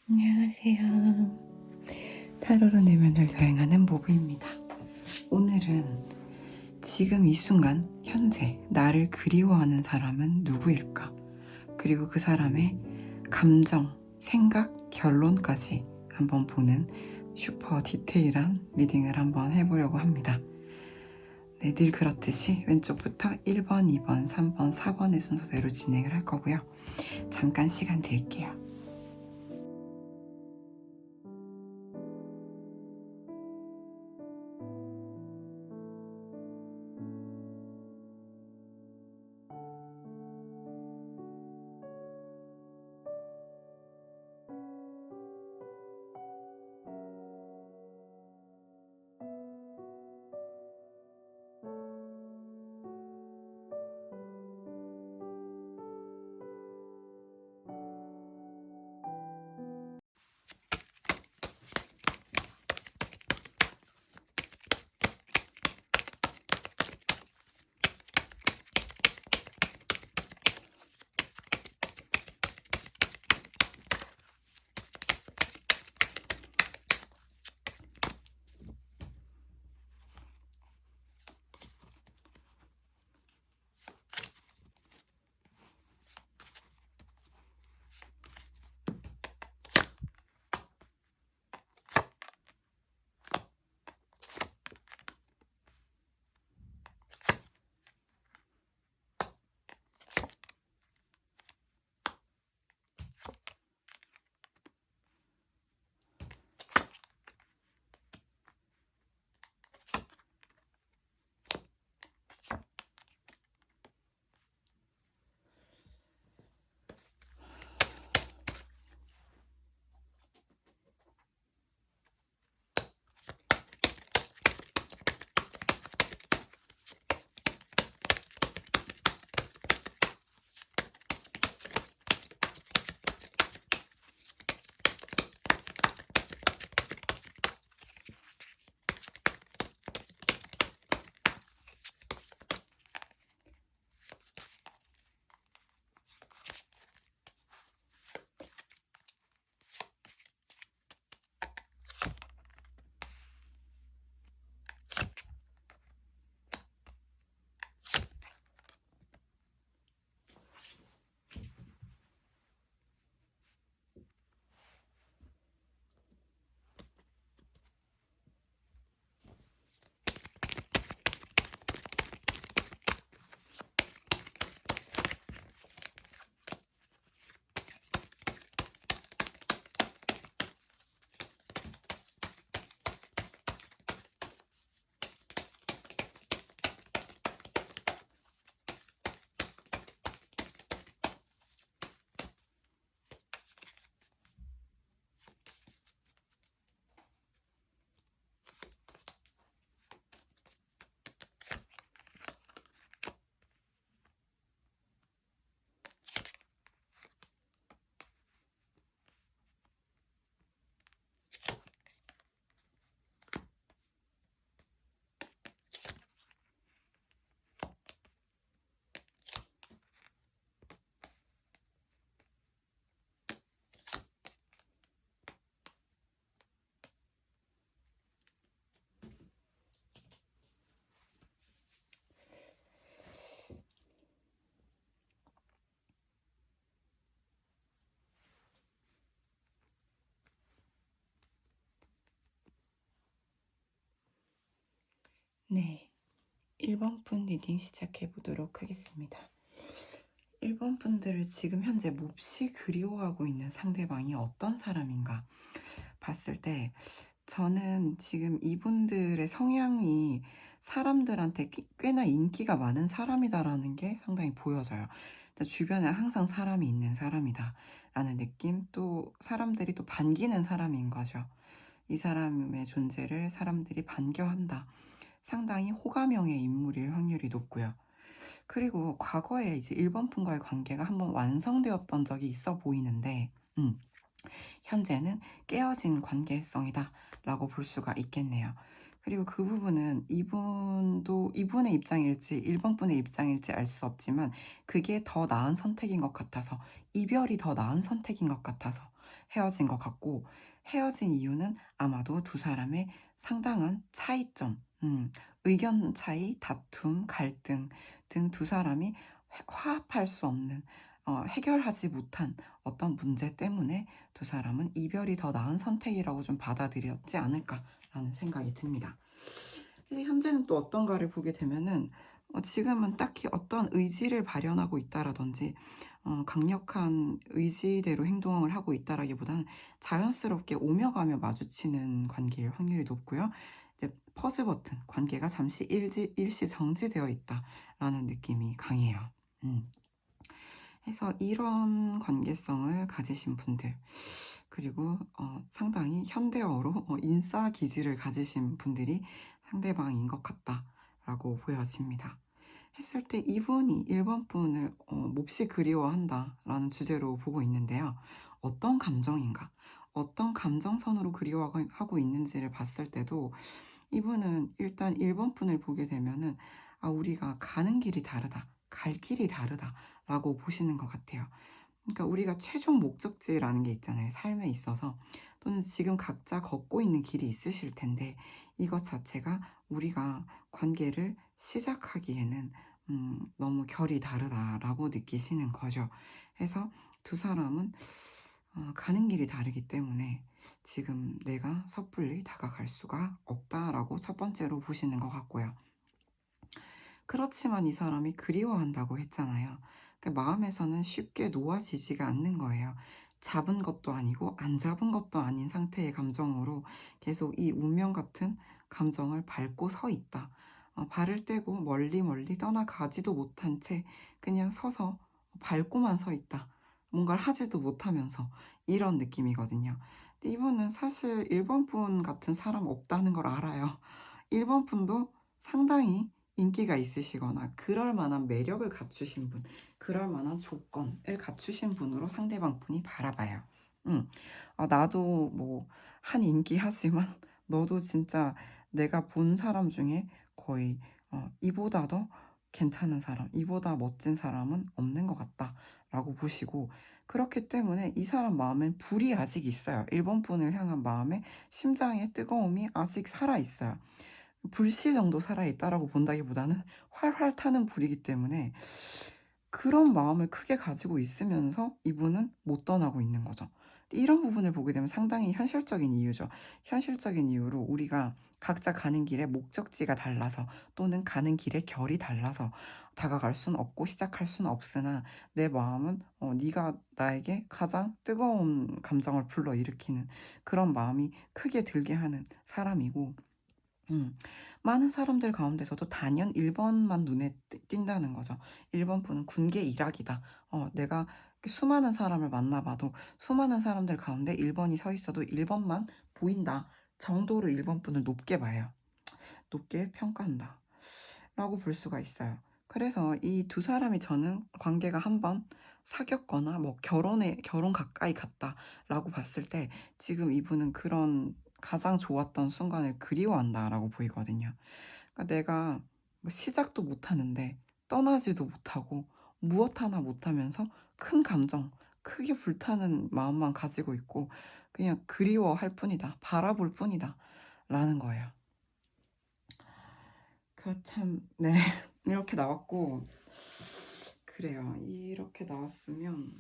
안녕하세요. 타로로 내면을 여행하는 모브입니다. 오늘은 지금 이 순간 현재 나를 그리워하는 사람은 누구일까? 그리고 그 사람의 감정, 생각, 결론까지 한번 보는 슈퍼 디테일한 리딩을 한번 해보려고 합니다. 네, 늘 그렇듯이 왼쪽부터 1번, 2번, 3번, 4번의 순서대로 진행을 할 거고요. 잠깐 시간 드릴게요. 네, 1번 분 리딩 시작해 보도록 하겠습니다. 1번 분들을 지금 현재 몹시 그리워하고 있는 상대방이 어떤 사람인가 봤을 때 저는 지금 이분들의 성향이 사람들한테 꽤나 인기가 많은 사람이다라는 게 상당히 보여져요. 주변에 항상 사람이 있는 사람이다 라는 느낌, 또 사람들이 또 반기는 사람인 거죠. 이 사람의 존재를 사람들이 반겨한다. 상당히 호감형의 인물일 확률이 높고요. 그리고 과거에 이제 1번 분과의 관계가 한번 완성되었던 적이 있어 보이는데, 현재는 깨어진 관계성이다 라고 볼 수가 있겠네요. 그리고 그 부분은 이분도 이분의 입장일지 1번 분의 입장일지 알 수 없지만 그게 더 나은 선택인 것 같아서, 이별이 더 나은 선택인 것 같아서 헤어진 것 같고, 헤어진 이유는 아마도 두 사람의 상당한 차이점, 의견 차이, 다툼, 갈등 등 두 사람이 화합할 수 없는, 해결하지 못한 어떤 문제 때문에 두 사람은 이별이 더 나은 선택이라고 좀 받아들였지 않을까라는 생각이 듭니다. 현재는 또 어떤가를 보게 되면은 지금은 딱히 어떤 의지를 발현하고 있다라든지 강력한 의지대로 행동을 하고 있다라기보다는 자연스럽게 오며 가며 마주치는 관계일 확률이 높고요. 이제 퍼즈 버튼, 관계가 잠시 일시 정지되어 있다라는 느낌이 강해요. 해서 이런 관계성을 가지신 분들, 그리고 상당히 현대어로 인싸 기질을 가지신 분들이 상대방인 것 같다라고 보여집니다. 했을 때 이분이 1번 분을 몹시 그리워한다라는 주제로 보고 있는데요. 어떤 감정인가? 어떤 감정선으로 그리워하고 있는지를 봤을 때도 이분은 일단 1번 분을 보게 되면은 우리가 가는 길이 다르다, 갈 길이 다르다라고 보시는 것 같아요. 그러니까 우리가 최종 목적지라는 게 있잖아요. 삶에 있어서. 또는 지금 각자 걷고 있는 길이 있으실 텐데 이것 자체가 우리가 관계를 시작하기에는 너무 결이 다르다라고 느끼시는 거죠. 해서 두 사람은 가는 길이 다르기 때문에 지금 내가 섣불리 다가갈 수가 없다라고 첫 번째로 보시는 것 같고요. 그렇지만 이 사람이 그리워한다고 했잖아요. 마음에서는 쉽게 놓아지지가 않는 거예요. 잡은 것도 아니고 안 잡은 것도 아닌 상태의 감정으로 계속 이 운명 같은 감정을 밟고 서 있다. 발을 떼고 멀리 멀리 떠나가지도 못한 채 그냥 서서 밟고만 서 있다. 뭔가를 하지도 못하면서 이런 느낌이거든요. 근데 이분은 사실 1번 분 같은 사람 없다는 걸 알아요. 1번 분도 상당히 인기가 있으시거나 그럴 만한 매력을 갖추신 분, 그럴 만한 조건을 갖추신 분으로 상대방 분이 바라봐요. 나도 뭐 한 인기하지만 너도 진짜 내가 본 사람 중에 거의 이보다 더 괜찮은 사람, 이보다 멋진 사람은 없는 것 같다라고 보시고, 그렇기 때문에 이 사람 마음엔 불이 아직 있어요. 1번 분을 향한 마음에 심장의 뜨거움이 아직 살아 있어요. 불씨 정도 살아있다라고 본다기보다는 활활 타는 불이기 때문에 그런 마음을 크게 가지고 있으면서 이분은 못 떠나고 있는 거죠. 이런 부분을 보게 되면 상당히 현실적인 이유죠. 현실적인 이유로 우리가 각자 가는 길에 목적지가 달라서 또는 가는 길의 결이 달라서 다가갈 순 없고 시작할 순 없으나 내 마음은 네가 나에게 가장 뜨거운 감정을 불러일으키는 그런 마음이 크게 들게 하는 사람이고, 많은 사람들 가운데서도 단연 1번만 눈에 띈다는 거죠. 1번 분은 군계 일학이다. 내가 수많은 사람을 만나봐도 수많은 사람들 가운데 1번이 서 있어도 1번만 보인다 정도로 1번 분을 높게 봐요. 높게 평가한다 라고 볼 수가 있어요. 그래서 이 두 사람이 저는 관계가 한번 사귀었거나 뭐 결혼 가까이 갔다라고 봤을 때 지금 이분은 그런 가장 좋았던 순간을 그리워한다라고 보이거든요. 그러니까 내가 뭐 시작도 못하는데 떠나지도 못하고 무엇 하나 못하면서 큰 감정, 크게 불타는 마음만 가지고 있고 그냥 그리워할 뿐이다, 바라볼 뿐이다 라는 거예요. 네. 이렇게 나왔고, 그래요. 이렇게 나왔으면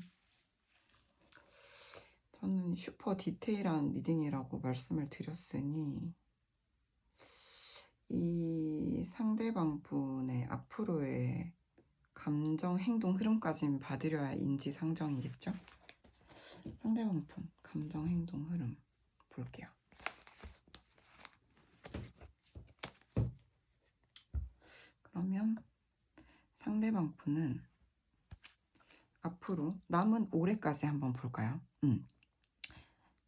저는 슈퍼 디테일한 리딩이라고 말씀을 드렸으니 이 상대방 분의 앞으로의 감정, 행동, 흐름까지는 봐드려야 인지상정이겠죠? 상대방 분 감정, 행동, 흐름 볼게요. 그러면 상대방 분은 앞으로 남은 올해까지 한번 볼까요?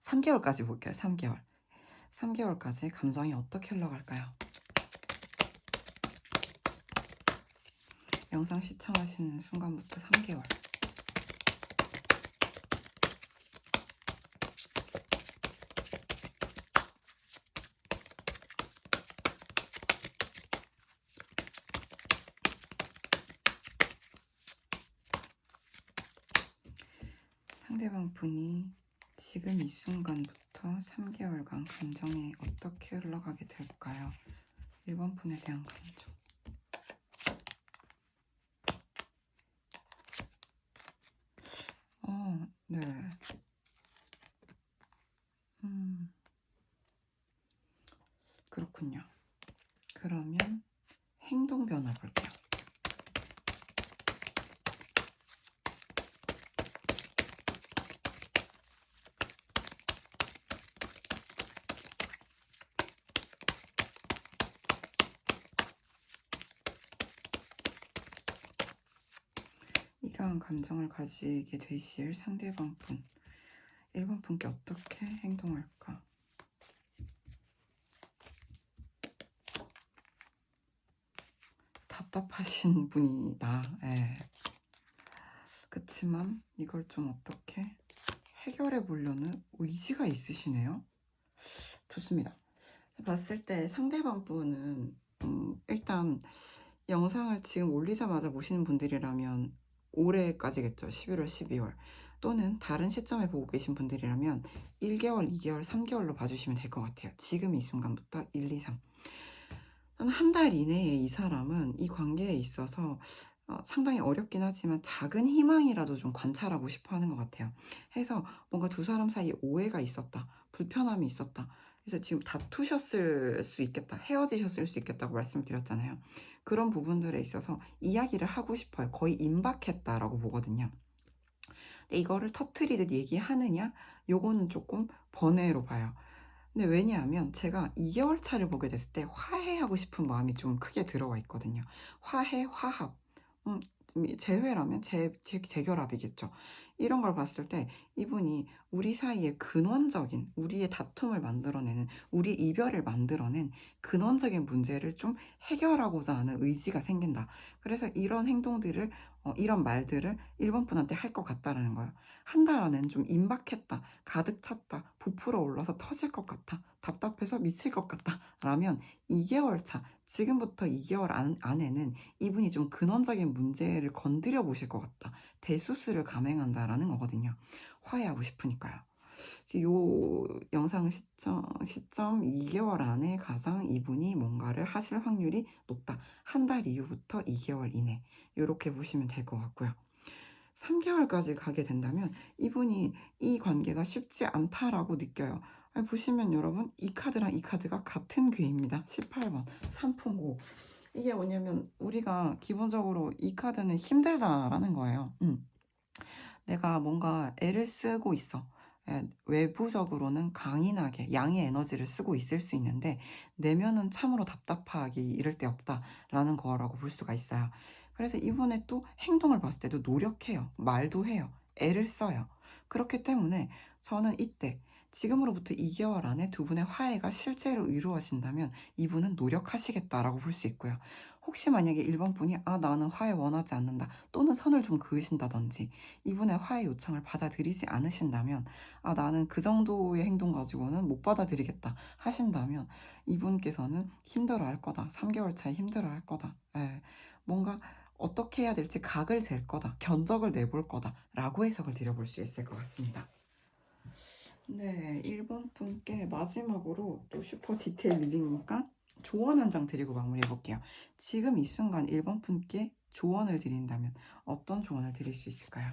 3개월까지 볼게요. 3개월. 3개월까지 감정이 어떻게 흘러갈까요? 영상 시청하시는 순간부터 3개월. 상대방 분이 지금 이 순간부터 3개월간 감정이 어떻게 흘러가게 될까요? 1번 분에 대한 감정. 네. 그렇군요. 그러면 행동 변화 볼게요. 이러한 감정을 가지게 되실 상대방 분, 1번 분께 어떻게 행동할까? 답답하신 분이다. 예. 그치만 이걸 좀 어떻게 해결해 보려는 의지가 있으시네요. 좋습니다. 봤을 때 상대방 분은 일단 영상을 지금 올리자마자 보시는 분들이라면 올해까지겠죠. 11월, 12월. 또는 다른 시점에 보고 계신 분들이라면 1개월, 2개월, 3개월로 봐주시면 될 것 같아요. 지금 이 순간부터 1, 2, 3. 한 달 이내에 이 사람은 이 관계에 있어서 상당히 어렵긴 하지만 작은 희망이라도 좀 관찰하고 싶어 하는 것 같아요. 해서 뭔가 두 사람 사이에 오해가 있었다. 불편함이 있었다. 그래서 지금 다투셨을 수 있겠다. 헤어지셨을 수 있겠다고 말씀드렸잖아요. 그런 부분들에 있어서 이야기를 하고 싶어요. 거의 임박했다라고 보거든요. 근데 이거를 터트리듯 얘기하느냐? 요거는 조금 번외로 봐요. 근데 왜냐하면 제가 2개월 차를 보게 됐을 때 화해하고 싶은 마음이 좀 크게 들어와 있거든요. 화해, 화합. 재회라면 재결합이겠죠. 이런 걸 봤을 때 이분이 우리 사이의 근원적인 우리의 다툼을 만들어내는 우리 이별을 만들어낸 근원적인 문제를 좀 해결하고자 하는 의지가 생긴다. 그래서 이런 행동들을 이런 말들을 1번 분한테 할 것 같다라는 거예요. 한 달 안에는 좀 임박했다, 가득 찼다, 부풀어 올라서 터질 것 같아, 답답해서 미칠 것 같다 라면 2개월 차, 지금부터 2개월 안에는 이분이 좀 근원적인 문제를 건드려 보실 것 같다, 대수술을 감행한다라는 거거든요. 화해하고 싶으니까요. 요 영상 시점 2개월 안에 가장 이분이 뭔가를 하실 확률이 높다. 한 달 이후부터 2개월 이내 이렇게 보시면 될 것 같고요. 3개월까지 가게 된다면 이분이 이 관계가 쉽지 않다라고 느껴요. 보시면 여러분 이 카드랑 이 카드가 같은 괴입니다. 18번 삼풍고. 이게 뭐냐면 우리가 기본적으로 이 카드는 힘들다라는 거예요. 내가 뭔가 애를 쓰고 있어. 외부적으로는 강인하게 양의 에너지를 쓰고 있을 수 있는데 내면은 참으로 답답하기 이를 데 없다라는 거라고 볼 수가 있어요. 그래서 이분의 또 행동을 봤을 때도 노력해요. 말도 해요. 애를 써요. 그렇기 때문에 저는 이때 지금으로부터 2개월 안에 두 분의 화해가 실제로 이루어진다면 이분은 노력하시겠다라고 볼 수 있고요. 혹시 만약에 1번 분이 나는 화해 원하지 않는다 또는 선을 좀 그으신다든지 이분의 화해 요청을 받아들이지 않으신다면 나는 그 정도의 행동 가지고는 못 받아들이겠다 하신다면 이분께서는 힘들어 할 거다. 3개월 차에 힘들어 할 거다. 뭔가 어떻게 해야 될지 각을 잴 거다. 견적을 내볼 거다. 라고 해석을 드려볼 수 있을 것 같습니다. 네, 1번 분께 마지막으로 또 슈퍼 디테일 리딩이니까 조언 한 장 드리고 마무리해 볼게요. 지금 이 순간 1번 분께 조언을 드린다면 어떤 조언을 드릴 수 있을까요?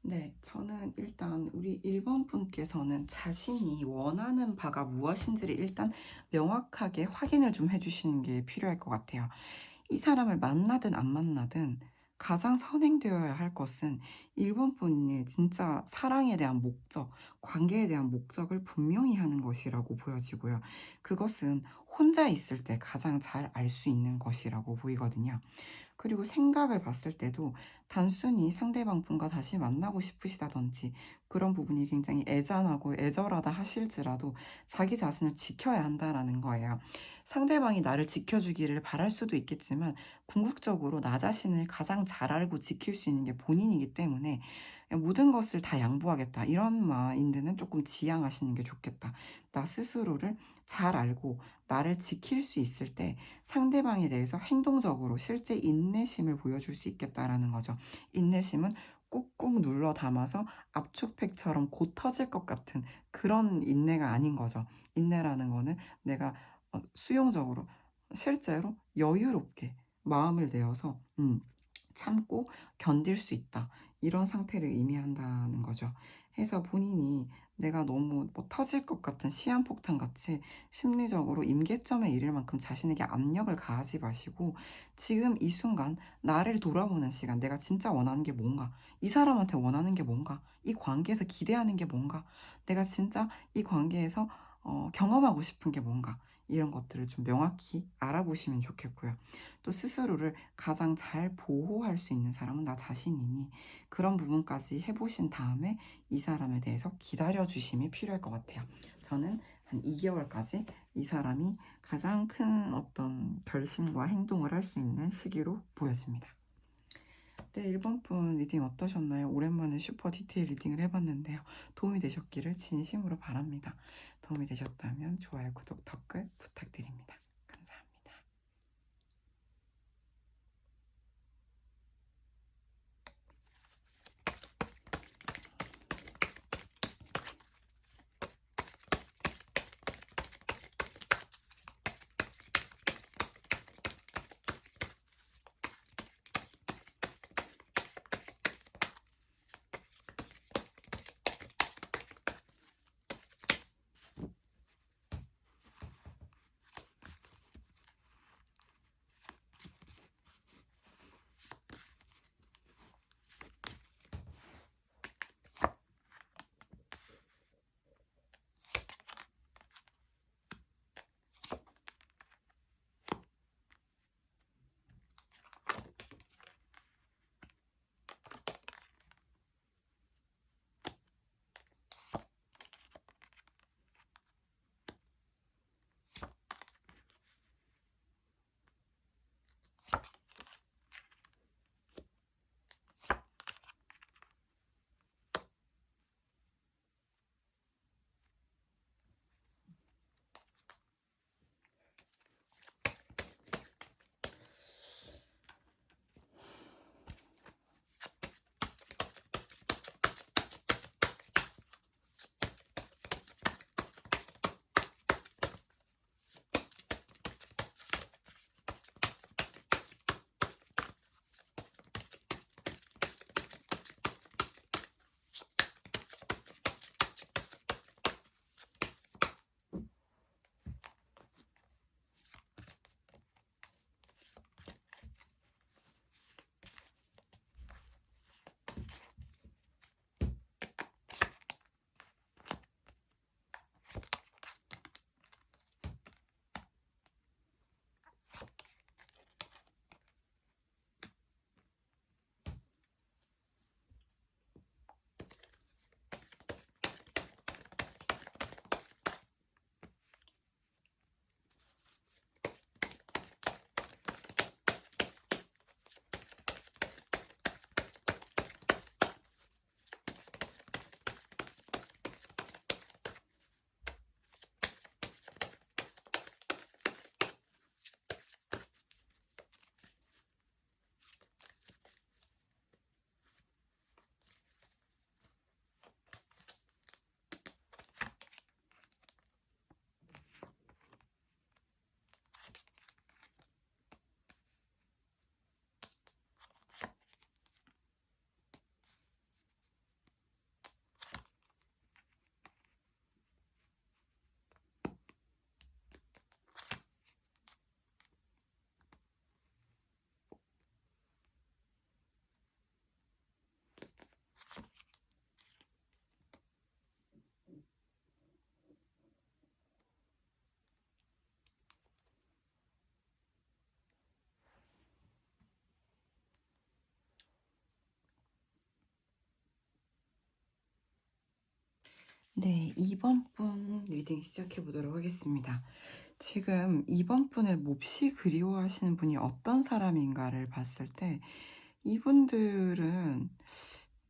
네, 저는 일단 우리 1번 분께서는 자신이 원하는 바가 무엇인지를 일단 명확하게 확인을 좀 해주시는 게 필요할 것 같아요. 이 사람을 만나든 안 만나든 가장 선행되어야 할 것은 1번 분의 진짜 사랑에 대한 목적, 관계에 대한 목적을 분명히 하는 것이라고 보여지고요. 그것은 혼자 있을 때 가장 잘 알 수 있는 것이라고 보이거든요. 그리고 생각을 봤을 때도 단순히 상대방 분과 다시 만나고 싶으시다든지 그런 부분이 굉장히 애잔하고 애절하다 하실지라도 자기 자신을 지켜야 한다라는 거예요. 상대방이 나를 지켜주기를 바랄 수도 있겠지만 궁극적으로 나 자신을 가장 잘 알고 지킬 수 있는 게 본인이기 때문에 모든 것을 다 양보하겠다 이런 마인드는 조금 지양하시는 게 좋겠다. 나 스스로를 잘 알고 나를 지킬 수 있을 때 상대방에 대해서 행동적으로 실제 인내심을 보여줄 수 있겠다라는 거죠. 인내심은 꾹꾹 눌러 담아서 압축팩처럼 곧 터질 것 같은 그런 인내가 아닌 거죠. 인내라는 거는 내가 수용적으로 실제로 여유롭게 마음을 내어서 참고 견딜 수 있다. 이런 상태를 의미한다는 거죠. 해서 본인이 내가 너무 뭐 터질 것 같은 시한폭탄 같이 심리적으로 임계점에 이를 만큼 자신에게 압력을 가하지 마시고 지금 이 순간 나를 돌아보는 시간, 내가 진짜 원하는 게 뭔가, 이 사람한테 원하는 게 뭔가, 이 관계에서 기대하는 게 뭔가, 내가 진짜 이 관계에서 경험하고 싶은 게 뭔가, 이런 것들을 좀 명확히 알아보시면 좋겠고요. 또 스스로를 가장 잘 보호할 수 있는 사람은 나 자신이니 그런 부분까지 해보신 다음에 이 사람에 대해서 기다려주심이 필요할 것 같아요. 저는 한 2개월까지 이 사람이 가장 큰 어떤 결심과 행동을 할 수 있는 시기로 보여집니다. 네, 1번 분 리딩 어떠셨나요? 오랜만에 슈퍼 디테일 리딩을 해봤는데요. 도움이 되셨기를 진심으로 바랍니다. 도움이 되셨다면 좋아요, 구독, 댓글 부탁드립니다. 감사합니다. 네, 2번 분 리딩 시작해 보도록 하겠습니다. 지금 2번 분을 몹시 그리워하시는 분이 어떤 사람인가를 봤을 때 이분들은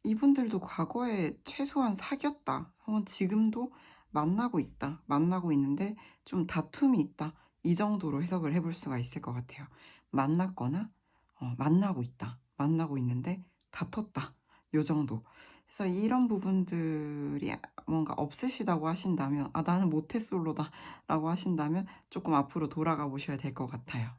이분들도 과거에 최소한 사귀었다 혹은 지금도 만나고 있다, 만나고 있는데 좀 다툼이 있다, 이 정도로 해석을 해볼 수가 있을 것 같아요. 만났거나 만나고 있다, 만나고 있는데 다퉜다, 요 정도. 그래서 이런 부분들이 뭔가 없으시다고 하신다면, 아 나는 모태솔로다 라고 하신다면 조금 앞으로 돌아가 보셔야 될 것 같아요.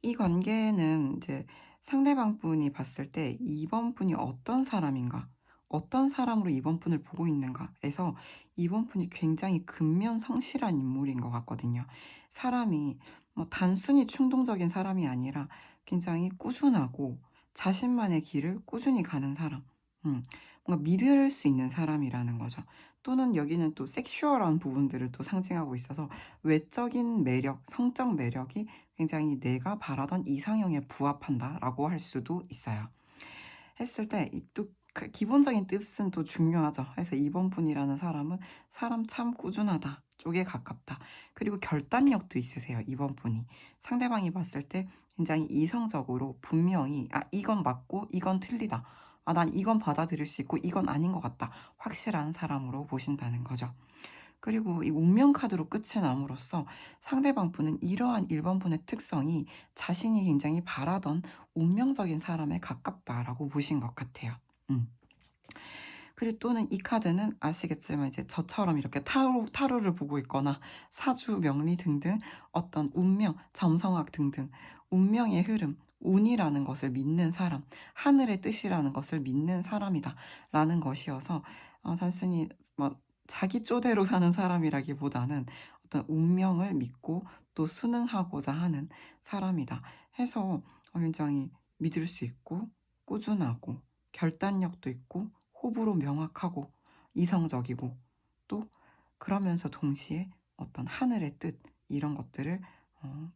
이 관계는 이제 상대방 분이 봤을 때 2번 분이 어떤 사람인가, 어떤 사람으로 2번 분을 보고 있는가에서 2번 분이 굉장히 근면성실한 인물인 것 같거든요. 사람이 뭐 단순히 충동적인 사람이 아니라 굉장히 꾸준하고 자신만의 길을 꾸준히 가는 사람, 뭔가 믿을 수 있는 사람이라는 거죠. 또는 여기는 또 섹슈얼한 부분들을 또 상징하고 있어서 외적인 매력, 성적 매력이 굉장히 내가 바라던 이상형에 부합한다라고 할 수도 있어요. 했을 때 이 또 기본적인 뜻은 또 중요하죠. 그래서 2번 분이라는 사람은 사람 참 꾸준하다 쪽에 가깝다. 그리고 결단력도 있으세요. 2번 분이. 상대방이 봤을 때 굉장히 이성적으로 분명히 이건 맞고 이건 틀리다. 난 이건 받아들일 수 있고 이건 아닌 것 같다. 확실한 사람으로 보신다는 거죠. 그리고 이 운명 카드로 끝이 남으로써 상대방 분은 이러한 1번 분의 특성이 자신이 굉장히 바라던 운명적인 사람에 가깝다라고 보신 것 같아요. 그리고 또는 이 카드는 아시겠지만 이제 저처럼 이렇게 타로를 보고 있거나 사주, 명리 등등 어떤 운명, 점성학 등등 운명의 흐름, 운이라는 것을 믿는 사람, 하늘의 뜻이라는 것을 믿는 사람이다 라는 것이어서 단순히 뭐 자기 쪼대로 사는 사람이라기보다는 어떤 운명을 믿고 또 순응하고자 하는 사람이다 해서 굉장히 믿을 수 있고 꾸준하고 결단력도 있고 호불호 명확하고 이성적이고 또 그러면서 동시에 어떤 하늘의 뜻 이런 것들을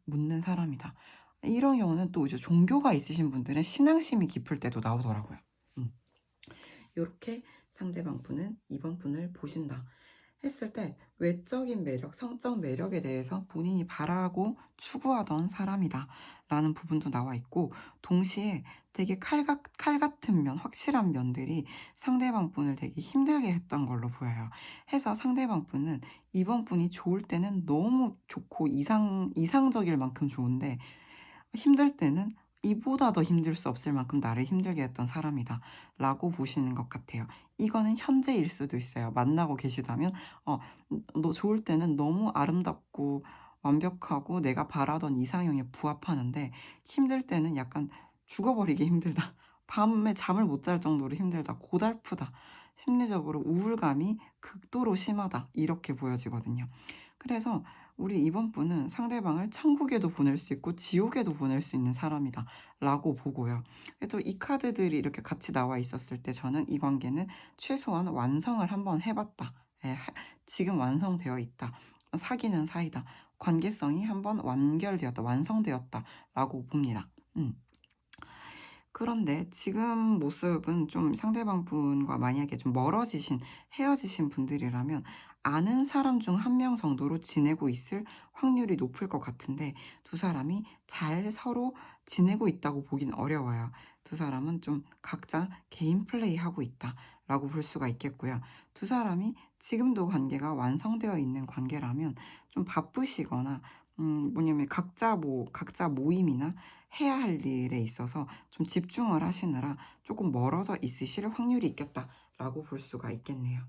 묻는 사람이다. 이런 경우는 또 이제 종교가 있으신 분들은 신앙심이 깊을 때도 나오더라고요. 이렇게 상대방 분은 2번 분을 보신다 했을 때 외적인 매력, 성적 매력에 대해서 본인이 바라고 추구하던 사람이다 라는 부분도 나와 있고, 동시에 되게 칼 같은 면, 확실한 면들이 상대방 분을 되게 힘들게 했던 걸로 보여요. 해서 상대방 분은 이번 분이 좋을 때는 너무 좋고 이상적일 만큼 좋은데 힘들 때는 이보다 더 힘들 수 없을 만큼 나를 힘들게 했던 사람이다 라고 보시는 것 같아요. 이거는 현재일 수도 있어요. 만나고 계시다면 너 좋을 때는 너무 아름답고 완벽하고 내가 바라던 이상형에 부합하는데 힘들 때는 약간 죽어버리기 힘들다. 밤에 잠을 못 잘 정도로 힘들다. 고달프다. 심리적으로 우울감이 극도로 심하다. 이렇게 보여지거든요. 그래서 우리 이번 분은 상대방을 천국에도 보낼 수 있고 지옥에도 보낼 수 있는 사람이다 라고 보고요. 그래서 이 카드들이 이렇게 같이 나와 있었을 때 저는 이 관계는 최소한 완성을 한번 해봤다. 예, 지금 완성되어 있다. 사귀는 사이다. 관계성이 한번 완결되었다. 완성되었다 라고 봅니다. 그런데 지금 모습은 좀 상대방 분과 만약에 좀 멀어지신, 헤어지신 분들이라면 아는 사람 중 한 명 정도로 지내고 있을 확률이 높을 것 같은데 두 사람이 잘 서로 지내고 있다고 보긴 어려워요. 두 사람은 좀 각자 개인 플레이 하고 있다라고 볼 수가 있겠고요. 두 사람이 지금도 관계가 완성되어 있는 관계라면 좀 바쁘시거나 뭐냐면 각자 모임이나 해야 할 일에 있어서 좀 집중을 하시느라 조금 멀어져 있으실 확률이 있겠다라고 볼 수가 있겠네요.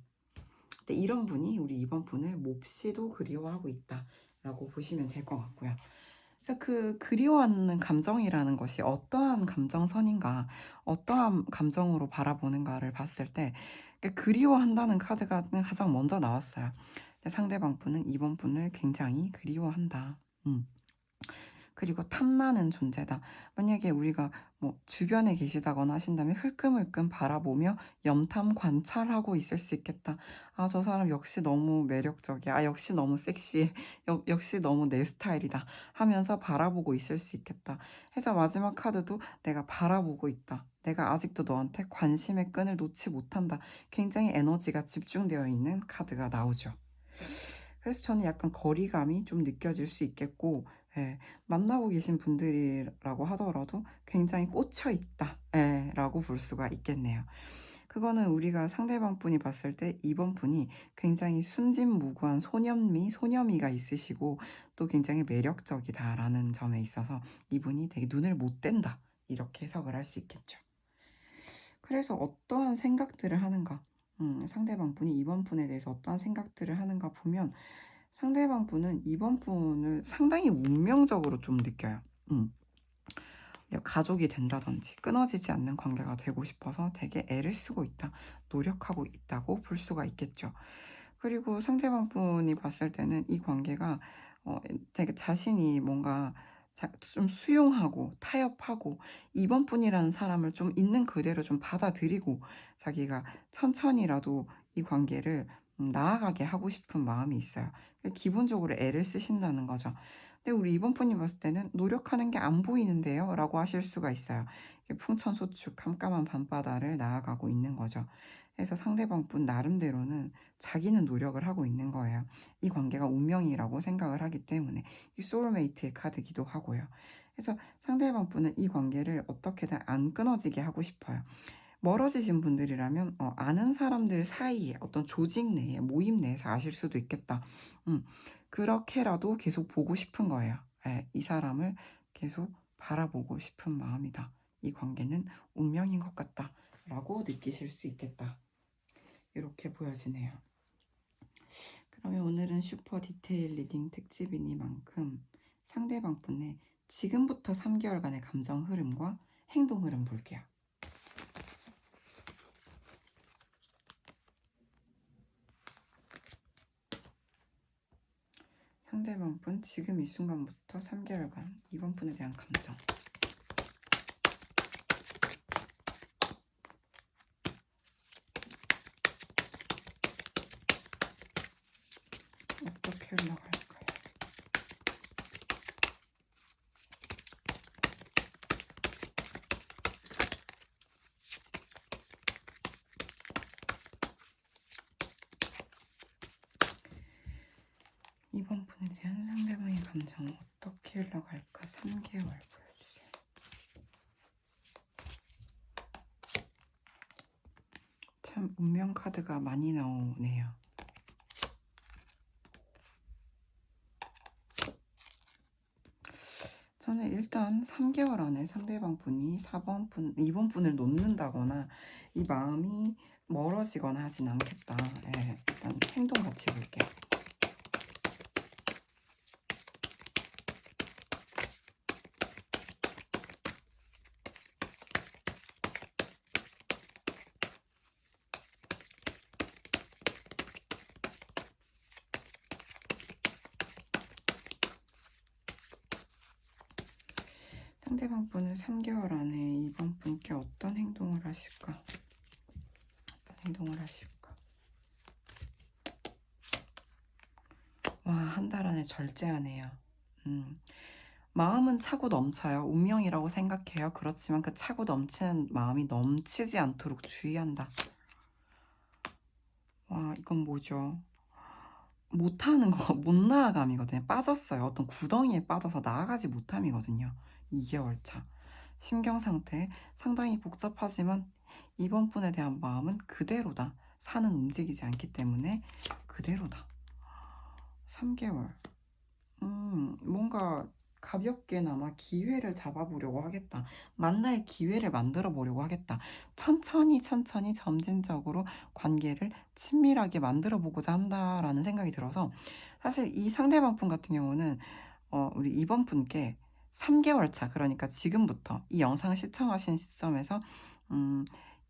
근데 이런 분이 우리 이번 분을 몹시도 그리워하고 있다라고 보시면 될 것 같고요. 그래서 그 그리워하는 감정이라는 것이 어떠한 감정선인가, 어떠한 감정으로 바라보는가를 봤을 때 그리워한다는 카드가 가장 먼저 나왔어요. 근데 상대방 분은 이번 분을 굉장히 그리워한다. 그리고 탐나는 존재다. 만약에 우리가 뭐 주변에 계시다거나 하신다면 흘끔흘끔 바라보며 염탐 관찰하고 있을 수 있겠다. 아, 저 사람 역시 너무 매력적이야. 아, 역시 너무 섹시해. 역시 너무 내 스타일이다. 하면서 바라보고 있을 수 있겠다. 해서 마지막 카드도 내가 바라보고 있다. 내가 아직도 너한테 관심의 끈을 놓지 못한다. 굉장히 에너지가 집중되어 있는 카드가 나오죠. 그래서 저는 약간 거리감이 좀 느껴질 수 있겠고, 예, 만나고 계신 분들이라고 하더라도 굉장히 꽂혀 있다, 예, 라고 볼 수가 있겠네요. 그거는 우리가 상대방 분이 봤을 때 이번 분이 굉장히 순진무구한 소녀미가 있으시고 또 굉장히 매력적이다라는 점에 있어서 이분이 되게 눈을 못 뗀다, 이렇게 해석을 할 수 있겠죠. 그래서 어떠한 생각들을 하는가, 상대방 분이 이번 분에 대해서 어떠한 생각들을 하는가 보면 상대방 분은 이번 분을 상당히 운명적으로 좀 느껴요. 가족이 된다든지 끊어지지 않는 관계가 되고 싶어서 되게 애를 쓰고 있다, 노력하고 있다고 볼 수가 있겠죠. 그리고 상대방 분이 봤을 때는 이 관계가 되게 자신이 뭔가 좀 수용하고 타협하고 이번 분이라는 사람을 좀 있는 그대로 좀 받아들이고 자기가 천천히라도 이 관계를 나아가게 하고 싶은 마음이 있어요. 기본적으로 애를 쓰신다는 거죠. 근데 우리 이번 분이 봤을 때는 노력하는 게 안 보이는데요? 라고 하실 수가 있어요. 풍천소축 깜깜한 밤바다를 나아가고 있는 거죠. 그래서 상대방 분 나름대로는 자기는 노력을 하고 있는 거예요. 이 관계가 운명이라고 생각을 하기 때문에 이 소울메이트의 카드기도 하고요. 그래서 상대방 분은 이 관계를 어떻게든 안 끊어지게 하고 싶어요. 멀어지신 분들이라면 아는 사람들 사이에 어떤 조직 내에 모임 내에서 아실 수도 있겠다. 그렇게라도 계속 보고 싶은 거예요. 예, 이 사람을 계속 바라보고 싶은 마음이다. 이 관계는 운명인 것 같다. 라고 느끼실 수 있겠다. 이렇게 보여지네요. 그러면 오늘은 슈퍼 디테일 리딩 특집이니만큼 상대방 분의 지금부터 3개월간의 감정 흐름과 행동 흐름 볼게요. 상대방 분 지금 이 순간부터 3개월간 이번 분에 대한 감정. 어떻게 흘러갈까요? 이번 분에 대한 상대방의 감정은 어떻게 흘러갈까? 3개월 보여주세요. 참 운명 카드가 많이 나오네요. 저는 일단 3개월 안에 상대방 분이 4번 분, 2번 분을 놓는다거나 이 마음이 멀어지거나 하진 않겠다. 네, 일단 행동 같이 볼게요. 상대방 분은 3개월 안에 이번 분께 어떤 행동을 하실까? 어떤 행동을 하실까? 와, 한 달 안에 절제하네요. 마음은 차고 넘쳐요. 운명이라고 생각해요. 그렇지만 그 차고 넘치는 마음이 넘치지 않도록 주의한다. 와, 이건 뭐죠? 못하는 거, 못 나아감이거든요. 빠졌어요. 어떤 구덩이에 빠져서 나아가지 못함이거든요. 2개월 차. 심경 상태 상당히 복잡하지만 이번 분에 대한 마음은 그대로다. 산은 움직이지 않기 때문에 그대로다. 3개월. 뭔가 가볍게나마 기회를 잡아보려고 하겠다. 만날 기회를 만들어 보려고 하겠다. 천천히 점진적으로 관계를 친밀하게 만들어 보고자 한다라는 생각이 들어서 사실 이 상대방 분 같은 경우는 우리 이번 분께 3개월 차, 그러니까 지금부터 이 영상 시청하신 시점에서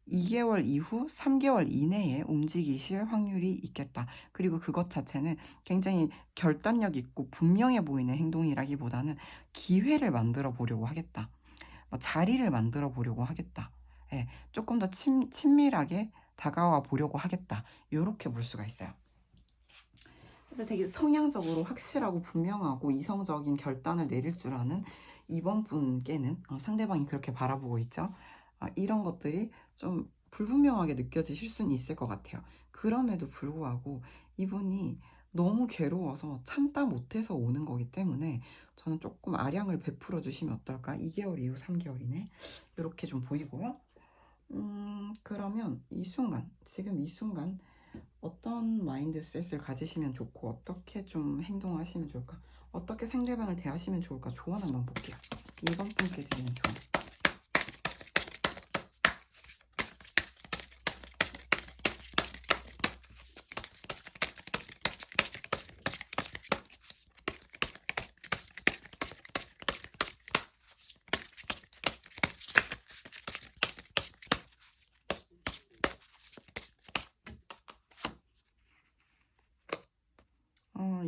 2개월 이후 3개월 이내에 움직이실 확률이 있겠다. 그리고 그것 자체는 굉장히 결단력 있고 분명해 보이는 행동이라기보다는 기회를 만들어 보려고 하겠다. 자리를 만들어 보려고 하겠다. 예, 조금 더 친밀하게 다가와 보려고 하겠다. 이렇게 볼 수가 있어요. 그래서 되게 성향적으로 확실하고 분명하고 이성적인 결단을 내릴 줄 아는 이번 분께는 상대방이 그렇게 바라보고 있죠. 이런 것들이 좀 불분명하게 느껴지실 수는 있을 것 같아요. 그럼에도 불구하고 이분이 너무 괴로워서 참다 못해서 오는 거기 때문에 저는 조금 아량을 베풀어 주시면 어떨까? 2개월 이후 3개월 이내 이렇게 좀 보이고요. 그러면 이 순간, 지금 이 순간 어떤 마인드셋을 가지시면 좋고 어떻게 좀 행동하시면 좋을까? 어떻게 상대방을 대하시면 좋을까? 조언 한번 볼게요. 이번 분께 드리는 조언.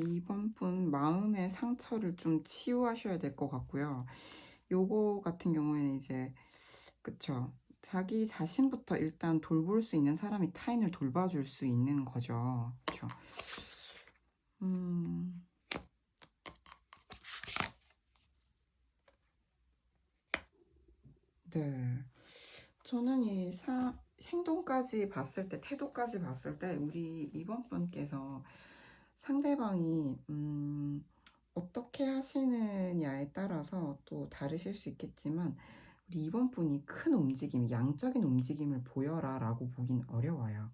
이번 분 마음의 상처를 좀 치유하셔야 될 것 같고요. 요거 같은 경우에는 이제 그쵸. 자기 자신부터 일단 돌볼 수 있는 사람이 타인을 돌봐줄 수 있는 거죠. 그쵸. 음, 네. 저는 행동까지 봤을 때, 태도까지 봤을 때, 우리 이번 분께서 상대방이, 어떻게 하시느냐에 따라서 또 다르실 수 있겠지만, 우리 이번 분이 큰 움직임, 양적인 움직임을 보여라 라고 보긴 어려워요.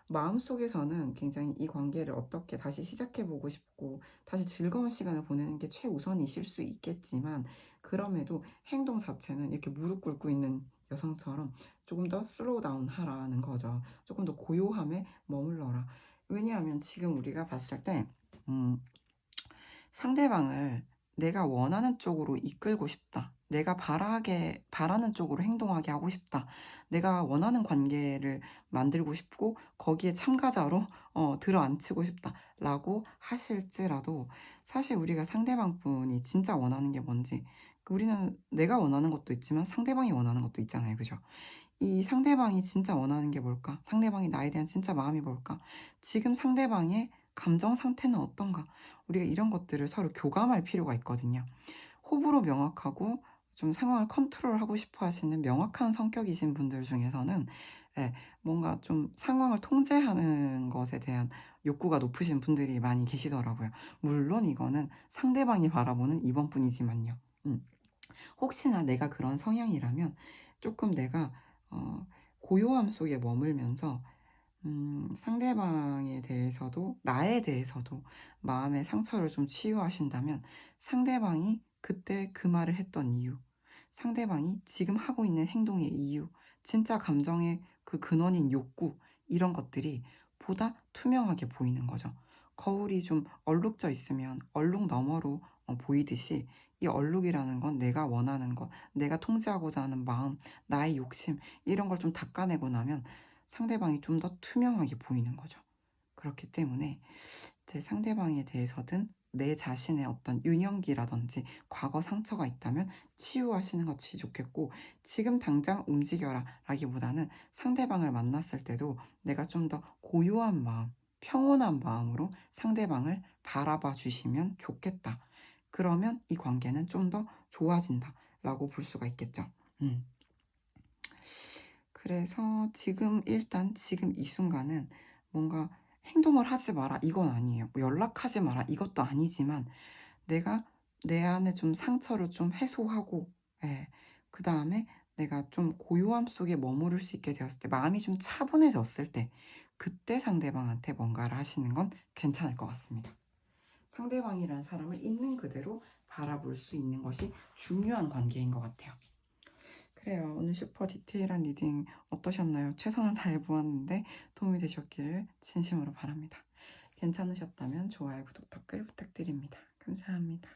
마음속에서는 굉장히 이 관계를 어떻게 다시 시작해보고 싶고 다시 즐거운 시간을 보내는 게 최우선이실 수 있겠지만 그럼에도 행동 자체는 이렇게 무릎 꿇고 있는 여성처럼 조금 더 슬로우 다운 하라는 거죠. 조금 더 고요함에 머물러라. 왜냐하면 지금 우리가 봤을 때 상대방을 내가 원하는 쪽으로 이끌고 싶다. 내가 바라는 쪽으로 행동하게 하고 싶다. 내가 원하는 관계를 만들고 싶고 거기에 참가자로 들어앉히고 싶다. 라고 하실지라도 사실 우리가 상대방 분이 진짜 원하는 게 뭔지 우리는 내가 원하는 것도 있지만 상대방이 원하는 것도 있잖아요. 그죠? 이 상대방이 진짜 원하는 게 뭘까? 상대방이 나에 대한 진짜 마음이 뭘까? 지금 상대방의 감정 상태는 어떤가? 우리가 이런 것들을 서로 교감할 필요가 있거든요. 호불호 명확하고 좀 상황을 컨트롤하고 싶어 하시는 명확한 성격이신 분들 중에서는 예, 뭔가 좀 상황을 통제하는 것에 대한 욕구가 높으신 분들이 많이 계시더라고요. 물론 이거는 상대방이 바라보는 이번 분이지만요. 혹시나 내가 그런 성향이라면 조금 내가 고요함 속에 머물면서 상대방에 대해서도 나에 대해서도 마음의 상처를 좀 치유하신다면 상대방이 그때 그 말을 했던 이유, 상대방이 지금 하고 있는 행동의 이유, 진짜 감정의 그 근원인 욕구 이런 것들이 보다 투명하게 보이는 거죠. 거울이 좀 얼룩져 있으면 얼룩 너머로 보이듯이 이 얼룩이라는 건 내가 원하는 것, 내가 통제하고자 하는 마음, 나의 욕심 이런 걸 좀 닦아내고 나면 상대방이 좀 더 투명하게 보이는 거죠. 그렇기 때문에 제 상대방에 대해서든 내 자신의 어떤 유년기라든지 과거 상처가 있다면 치유하시는 것이 좋겠고 지금 당장 움직여라 라기보다는 상대방을 만났을 때도 내가 좀 더 고요한 마음, 평온한 마음으로 상대방을 바라봐 주시면 좋겠다. 그러면 이 관계는 좀 더 좋아진다 라고 볼 수가 있겠죠. 음. 그래서 일단 지금 이 순간은 뭔가 행동을 하지 마라 이건 아니에요. 뭐 연락하지 마라 이것도 아니지만 내가 내 안에 좀 상처를 좀 해소하고 예. 그 다음에 내가 좀 고요함 속에 머무를 수 있게 되었을 때 마음이 좀 차분해졌을 때 그때 상대방한테 뭔가를 하시는 건 괜찮을 것 같습니다. 상대방이라는 사람을 있는 그대로 바라볼 수 있는 것이 중요한 관계인 것 같아요. 그래요. 오늘 슈퍼 디테일한 리딩 어떠셨나요? 최선을 다해 보았는데 도움이 되셨기를 진심으로 바랍니다. 괜찮으셨다면 좋아요, 구독, 댓글 부탁드립니다. 감사합니다.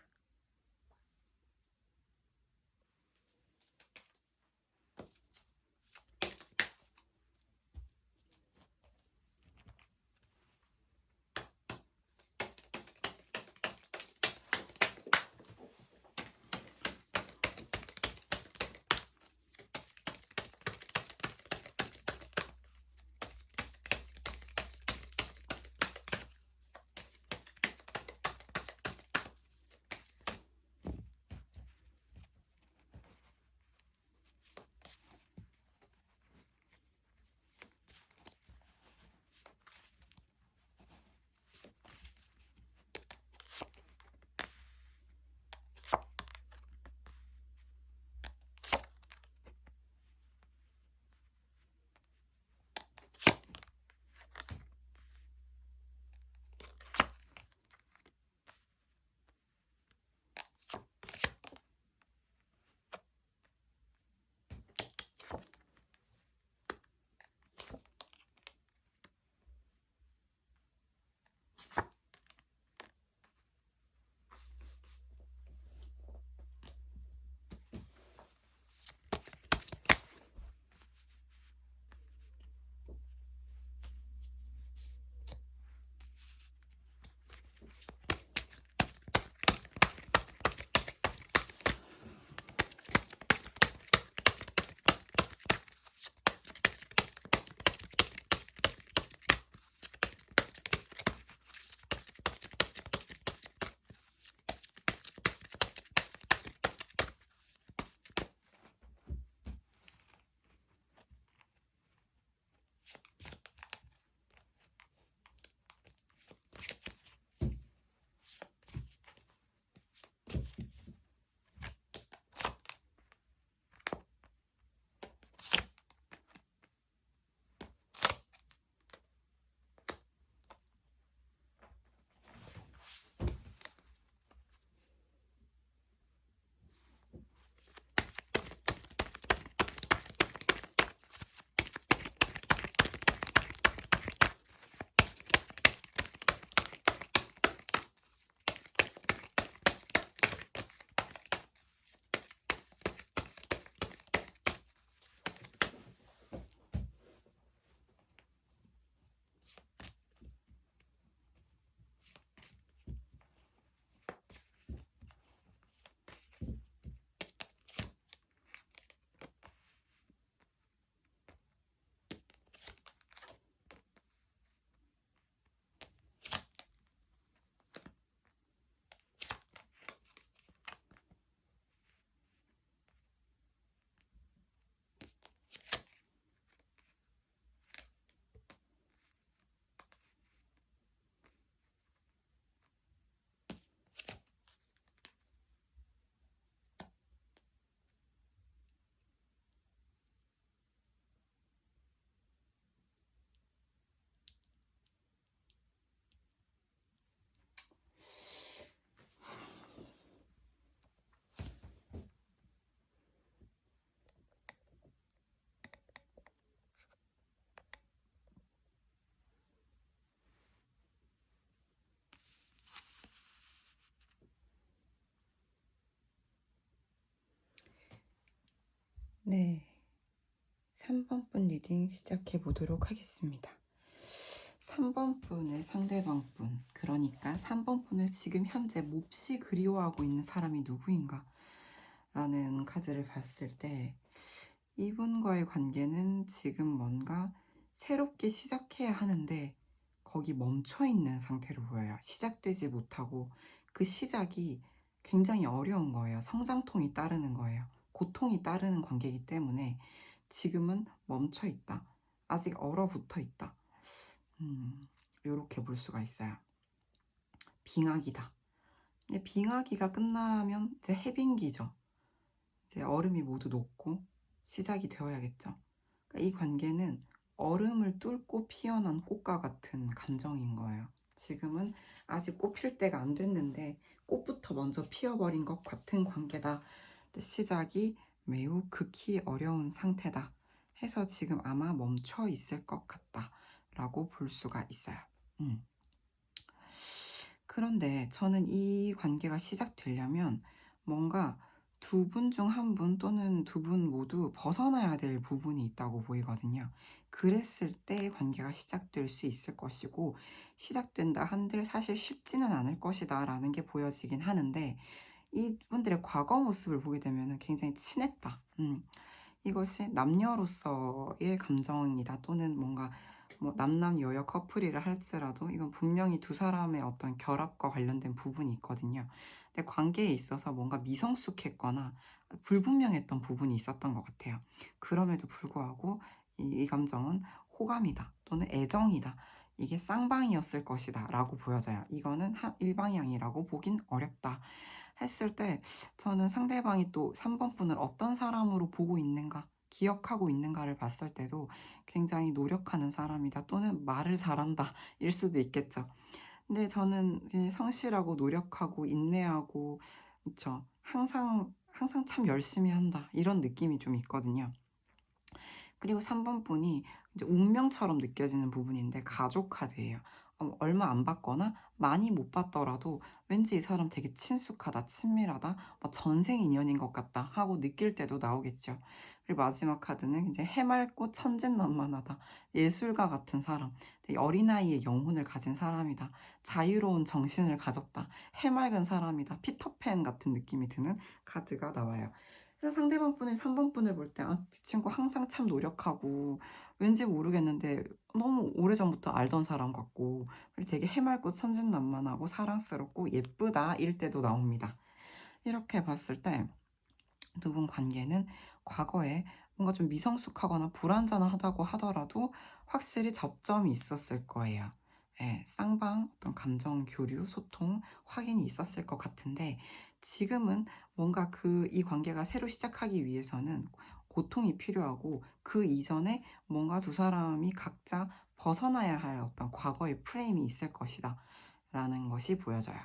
네. 3번 분 리딩 시작해 보도록 하겠습니다. 3번 분의 상대방 분, 그러니까 3번 분을 지금 현재 몹시 그리워하고 있는 사람이 누구인가? 라는 카드를 봤을 때 이분과의 관계는 지금 뭔가 새롭게 시작해야 하는데 거기 멈춰 있는 상태로 보여요. 시작되지 못하고 그 시작이 굉장히 어려운 거예요. 성장통이 따르는 거예요. 고통이 따르는 관계이기 때문에 지금은 멈춰 있다. 아직 얼어붙어 있다. 이렇게 볼 수가 있어요. 빙하기다. 근데 빙하기가 끝나면 이제 해빙기죠. 이제 얼음이 모두 녹고 시작이 되어야겠죠. 그러니까 이 관계는 얼음을 뚫고 피어난 꽃과 같은 감정인 거예요. 지금은 아직 꽃 필 때가 안 됐는데 꽃부터 먼저 피어버린 것 같은 관계다. 시작이 매우 극히 어려운 상태다. 해서 지금 아마 멈춰 있을 것 같다. 라고 볼 수가 있어요. 그런데 저는 이 관계가 시작되려면 뭔가 두 분 중 한 분 또는 두 분 모두 벗어나야 될 부분이 있다고 보이거든요. 그랬을 때 관계가 시작될 수 있을 것이고, 시작된다 한들 사실 쉽지는 않을 것이다 라는 게 보여지긴 하는데, 이분들의 과거 모습을 보게 되면 굉장히 친했다. 이것이 남녀로서의 감정이다 또는 뭔가 뭐 남남여여 커플이라 할지라도 이건 분명히 두 사람의 어떤 결합과 관련된 부분이 있거든요. 근데 관계에 있어서 뭔가 미성숙했거나 불분명했던 부분이 있었던 것 같아요. 그럼에도 불구하고 이 감정은 호감이다 또는 애정이다. 이게 쌍방이었을 것이다 라고 보여져요. 이거는 일방향이라고 보긴 어렵다 했을 때 저는 상대방이 또 3번 분을 어떤 사람으로 보고 있는가, 기억하고 있는가를 봤을 때도 굉장히 노력하는 사람이다 또는 말을 잘한다 일 수도 있겠죠. 근데 저는 이제 성실하고 노력하고 인내하고 그쵸, 항상 참 열심히 한다 이런 느낌이 좀 있거든요. 그리고 3번 분이 이제 운명처럼 느껴지는 부분인데 가족 카드예요. 얼마 안 받거나 많이 못 받더라도 왠지 이 사람 되게 친숙하다, 친밀하다, 뭐 전생 인연인 것 같다 하고 느낄 때도 나오겠죠. 그리고 마지막 카드는 이제 해맑고 천진난만하다, 예술가 같은 사람, 되게 어린아이의 영혼을 가진 사람이다, 자유로운 정신을 가졌다, 해맑은 사람이다, 피터팬 같은 느낌이 드는 카드가 나와요. 그래서 상대방 분의 3번 분을 볼 때, 아, 이 친구 항상 참 노력하고, 왠지 모르겠는데 너무 오래전부터 알던 사람 같고, 그리고 되게 해맑고 천진난만하고 사랑스럽고 예쁘다, 일 때도 나옵니다. 이렇게 봤을 때, 두 분 관계는 과거에 뭔가 좀 미성숙하거나 불완전하다고 하더라도 확실히 접점이 있었을 거예요. 예, 쌍방 어떤 감정 교류, 소통, 확인이 있었을 것 같은데 지금은 뭔가 이 관계가 새로 시작하기 위해서는 고통이 필요하고 그 이전에 뭔가 두 사람이 각자 벗어나야 할 어떤 과거의 프레임이 있을 것이다 라는 것이 보여져요.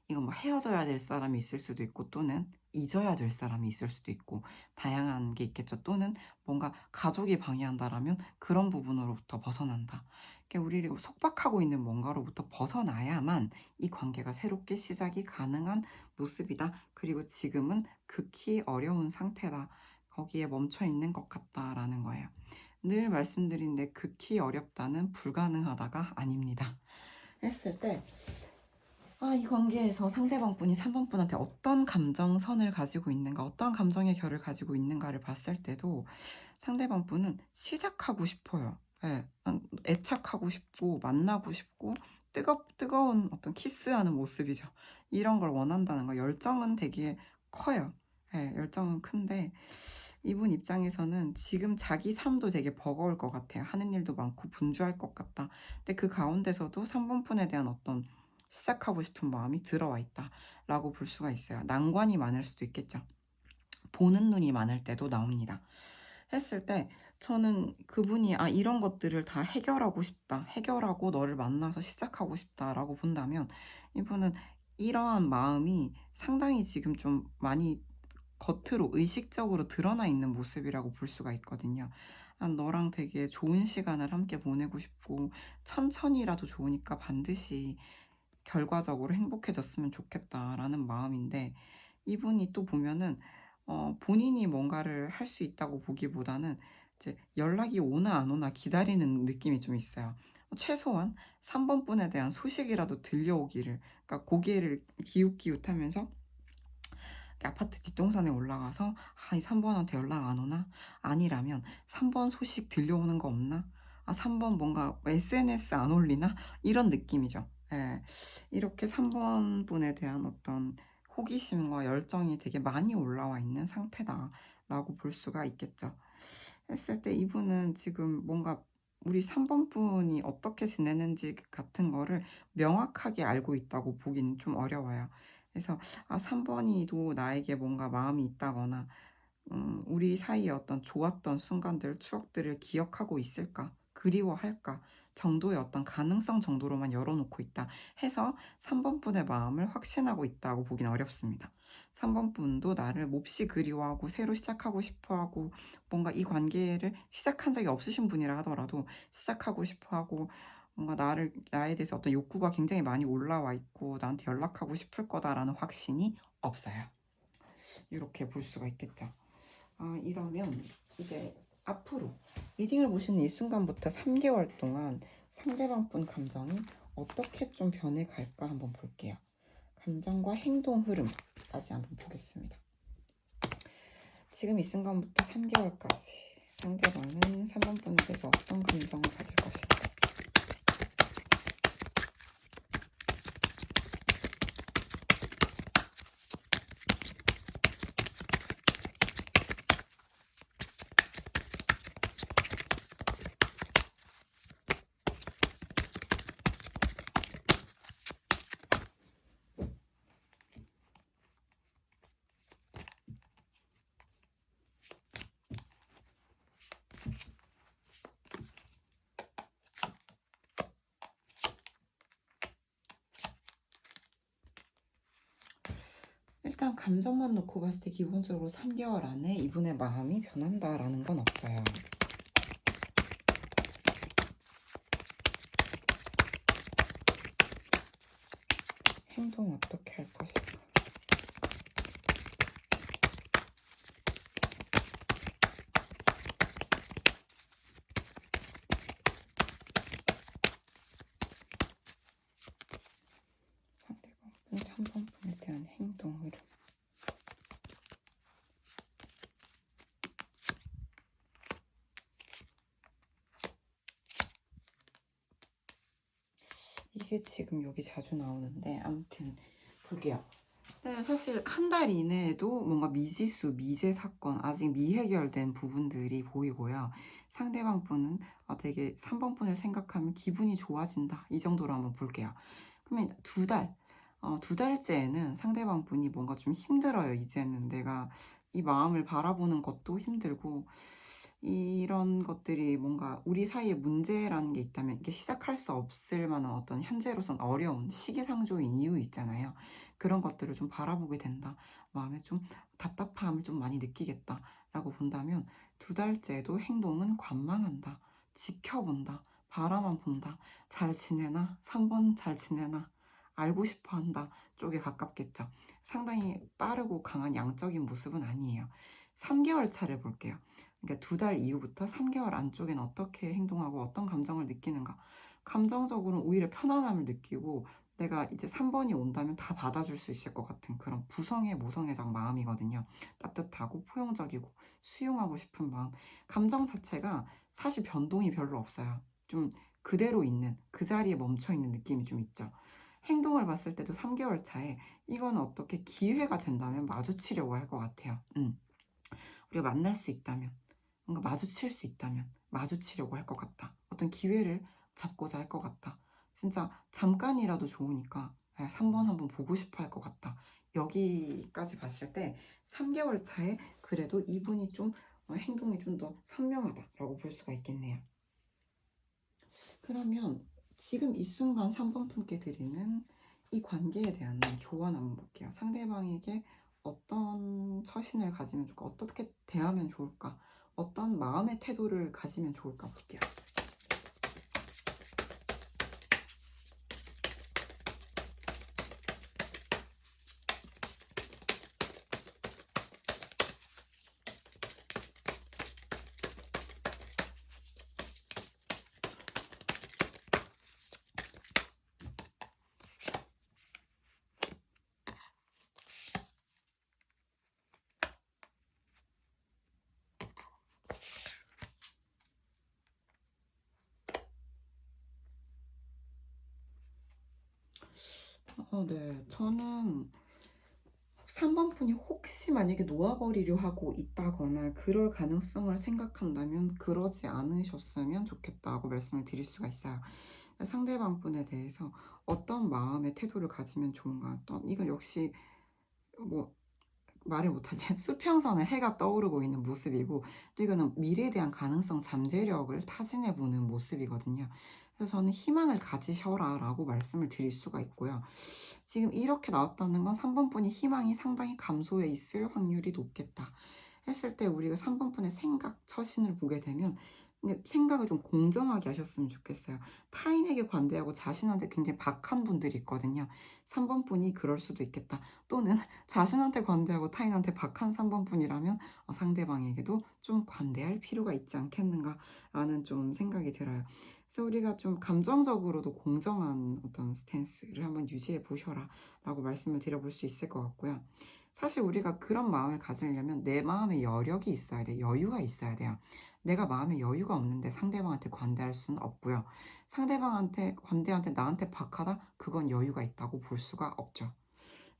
이건 뭐 헤어져야 될 사람이 있을 수도 있고 또는 잊어야 될 사람이 있을 수도 있고 다양한 게 있겠죠. 또는 뭔가 가족이 방해한다라면 그런 부분으로부터 벗어난다. 그러니까 우리를 속박하고 있는 뭔가로부터 벗어나야만 이 관계가 새롭게 시작이 가능한 모습이다. 그리고 지금은 극히 어려운 상태다. 거기에 멈춰 있는 것 같다라는 거예요. 늘 말씀드린데 극히 어렵다는 불가능하다가 아닙니다. 했을 때 이 관계에서 상대방 분이 3번 분한테 어떤 감정선을 가지고 있는가, 어떤 감정의 결을 가지고 있는가를 봤을 때도 상대방 분은 시작하고 싶어요. 예, 애착하고 싶고, 만나고 싶고, 뜨거운 어떤 키스하는 모습이죠. 이런 걸 원한다는 거. 열정은 되게 커요. 예, 열정은 큰데, 이분 입장에서는 지금 자기 삶도 되게 버거울 것 같아요. 하는 일도 많고 분주할 것 같다. 근데 그 가운데서도 3번 분에 대한 어떤 시작하고 싶은 마음이 들어와 있다라고 볼 수가 있어요. 난관이 많을 수도 있겠죠. 보는 눈이 많을 때도 나옵니다. 했을 때 저는 그분이 이런 것들을 다 해결하고 싶다, 해결하고 너를 만나서 시작하고 싶다라고 본다면 이분은 이러한 마음이 상당히 지금 좀 많이 겉으로 의식적으로 드러나 있는 모습이라고 볼 수가 있거든요. 너랑 되게 좋은 시간을 함께 보내고 싶고 천천히라도 좋으니까 반드시 결과적으로 행복해졌으면 좋겠다라는 마음인데 이분이 또 보면은 본인이 뭔가를 할 수 있다고 보기보다는 이제 연락이 오나 안 오나 기다리는 느낌이 좀 있어요. 최소한 3번 분에 대한 소식이라도 들려오기를, 그러니까 고개를 기웃기웃하면서 아파트 뒷동산에 올라가서 '아 이 3 번한테 연락 안 오나? 아니라면 3번 소식 들려오는 거 없나? 아 3번 뭔가 SNS 안 올리나?' 이런 느낌이죠. 예. 이렇게 3번 분에 대한 어떤 호기심과 열정이 되게 많이 올라와 있는 상태다라고 볼 수가 있겠죠. 했을 때 이분은 지금 뭔가 우리 3번 분이 어떻게 지내는지 같은 거를 명확하게 알고 있다고 보기는 좀 어려워요. 그래서 '아 3 번이도 나에게 뭔가 마음이 있다거나 우리 사이에 어떤 좋았던 순간들, 추억들을 기억하고 있을까? 그리워할까?' 정도의 어떤 가능성 정도로만 열어 놓고 있다 해서 3번 분의 마음을 확신하고 있다고 보기는 어렵습니다. 3번 분도 나를 몹시 그리워하고 새로 시작하고 싶어 하고, 뭔가 이 관계를 시작한 적이 없으신 분이라 하더라도 시작하고 싶어 하고, 뭔가 나에 대해서 어떤 욕구가 굉장히 많이 올라와 있고 '나한테 연락하고 싶을 거다.'라는 확신이 없어요. 이렇게 볼 수가 있겠죠. 아 이러면 이제 앞으로 리딩을 보시는 이 순간부터 3 개월 동안 상대방 분 감정이 어떻게 좀 변해갈까 한번 볼게요. 감정과 행동 흐름까지 한번 보겠습니다. 지금 이 순간부터 3 개월까지 상대방은 3번 분에 대해서 어떤 감정을 가질 것인가. 일단 감정만 놓고 봤을 때 기본적으로 3 개월 안에 이분의 마음이 변한다라는 건 없어요. 행동 어떻게 할 것인가. 상대방 분 3번 분에 대한 행동 흐름. 이게 지금 여기 자주 나오는데 아무튼 볼게요. 네, 사실 한 달 이내에도 뭔가 미지수, 미제 사건, 아직 미해결된 부분들이 보이고요. 상대방 분은 되게 3번 분을 생각하면 기분이 좋아진다. 이 정도로 한번 볼게요. 그러면 두 달, 두 달째에는 상대방 분이 뭔가 좀 힘들어요. 이제는 내가 이 마음을 바라보는 것도 힘들고, 이런 것들이 뭔가 우리 사이에 문제라는 게 있다면 이게 시작할 수 없을 만한 어떤 현재로선 어려운 시기상조인 이유 있잖아요. 그런 것들을 좀 바라보게 된다. 마음에 좀 답답함을 좀 많이 느끼겠다라고 본다면 두 달째에도 행동은 관망한다. 지켜본다. 바라만 본다. 잘 지내나? 3번 잘 지내나? 알고 싶어 한다. 쪽에 가깝겠죠. 상당히 빠르고 강한 양적인 모습은 아니에요. 3개월 차를 볼게요. 그러니까 두 달 이후부터 3개월 안쪽에는 어떻게 행동하고 어떤 감정을 느끼는가. 감정적으로는 오히려 편안함을 느끼고 내가 이제 3번이 온다면 다 받아줄 수 있을 것 같은 그런 부성애 모성애적 마음이거든요. 따뜻하고 포용적이고 수용하고 싶은 마음. 감정 자체가 사실 변동이 별로 없어요. 좀 그대로 있는, 그 자리에 멈춰 있는 느낌이 좀 있죠. 행동을 봤을 때도 3개월 차에 이거는 어떻게 기회가 된다면 마주치려고 할 것 같아요. 우리가 만날 수 있다면, 뭔가 마주칠 수 있다면 마주치려고 할 것 같다. 어떤 기회를 잡고자 할 것 같다. 진짜 잠깐이라도 좋으니까 3번 한번 보고 싶어 할 것 같다. 여기까지 봤을 때 3개월 차에 그래도 이분이 좀 행동이 좀 더 선명하다라고 볼 수가 있겠네요. 그러면 지금 이 순간 3번 분께 드리는 이 관계에 대한 조언 한번 볼게요. 상대방에게 어떤 처신을 가지면 좋을까? 어떻게 대하면 좋을까? 어떤 마음의 태도를 가지면 좋을까 볼게요. 네. 저는 3번 분이 혹시 만약에 놓아버리려 하고 있다거나 그럴 가능성을 생각한다면 그러지 않으셨으면 좋겠다고 말씀을 드릴 수가 있어요. 상대방 분에 대해서 어떤 마음의 태도를 가지면 좋은가? 또 이건 역시 뭐 말을 못하지. 수평선에 해가 떠오르고 있는 모습이고 또 이거는 미래에 대한 가능성 잠재력을 타진해 보는 모습이거든요. 그래서 저는 "희망을 가지셔라."라고 말씀을 드릴 수가 있고요. 지금 이렇게 나왔다는 건 3번 분이 희망이 상당히 감소해 있을 확률이 높겠다 했을 때 우리가 3번 분의 생각, 처신을 보게 되면 생각을 좀 공정하게 하셨으면 좋겠어요. 타인에게 관대하고 자신한테 굉장히 박한 분들이 있거든요. 3번 분이 그럴 수도 있겠다. 또는 자신한테 관대하고 타인한테 박한 3번 분이라면 상대방에게도 좀 관대할 필요가 있지 않겠는가라는 좀 생각이 들어요. 그래서 우리가 좀 감정적으로도 공정한 어떤 스탠스를 한번 유지해 보셔라 라고 말씀을 드려볼 수 있을 것 같고요. 사실 우리가 그런 마음을 가지려면 내 마음에 여력이 있어야 돼요. 여유가 있어야 돼요. 내가 마음에 여유가 없는데 상대방한테 관대할 수는 없고요. 상대방한테 관대한테 나한테 박하다? 그건 여유가 있다고 볼 수가 없죠.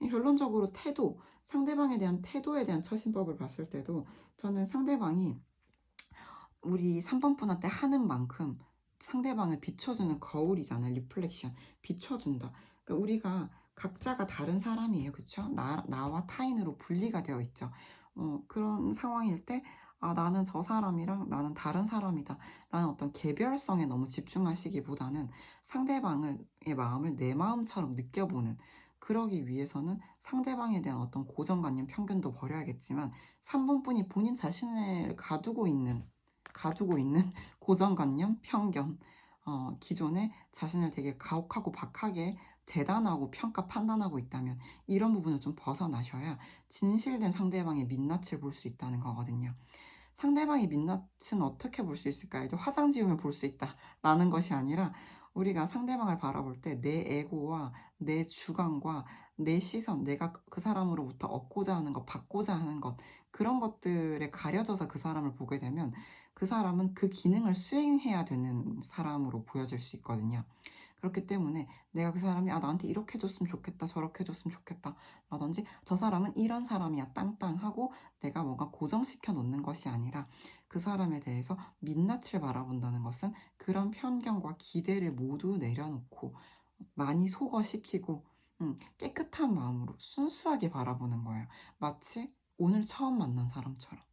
결론적으로 태도, 상대방에 대한 태도에 대한 처신법을 봤을 때도 저는 상대방이 우리 3번 분한테 하는 만큼 상대방을 비춰주는 거울이잖아요. 리플렉션. 비춰준다. 그러니까 우리가 각자가 다른 사람이에요. 그쵸? 나와 타인으로 분리가 되어 있죠. 그런 상황일 때, 아, 나는 저 사람이랑 나는 다른 사람이다. 라는 어떤 개별성에 너무 집중하시기보다는 상대방의 마음을 내 마음처럼 느껴보는, 그러기 위해서는 상대방에 대한 어떤 고정관념, 편견도 버려야겠지만 3번 분이 본인 자신을 가지고 있는 고정관념, 편견, 기존에 자신을 되게 가혹하고 박하게 재단하고 평가 판단하고 있다면 이런 부분을 좀 벗어나셔야 진실된 상대방의 민낯을 볼 수 있다는 거거든요. 상대방의 민낯은 어떻게 볼 수 있을까요? 화장 지우면 볼 수 있다라는 것이 아니라 우리가 상대방을 바라볼 때 내 에고와 내 주관과 내 시선, 내가 그 사람으로부터 얻고자 하는 것, 받고자 하는 것, 그런 것들에 가려져서 그 사람을 보게 되면 그 사람은 그 기능을 수행해야 되는 사람으로 보여질 수 있거든요. 그렇기 때문에 내가 그 사람이 나한테 이렇게 해줬으면 좋겠다, 저렇게 해줬으면 좋겠다 라든지 저 사람은 이런 사람이야 땅땅 하고 내가 뭔가 고정시켜 놓는 것이 아니라 그 사람에 대해서 민낯을 바라본다는 것은 그런 편견과 기대를 모두 내려놓고 많이 소거시키고 깨끗한 마음으로 순수하게 바라보는 거예요. 마치 오늘 처음 만난 사람처럼.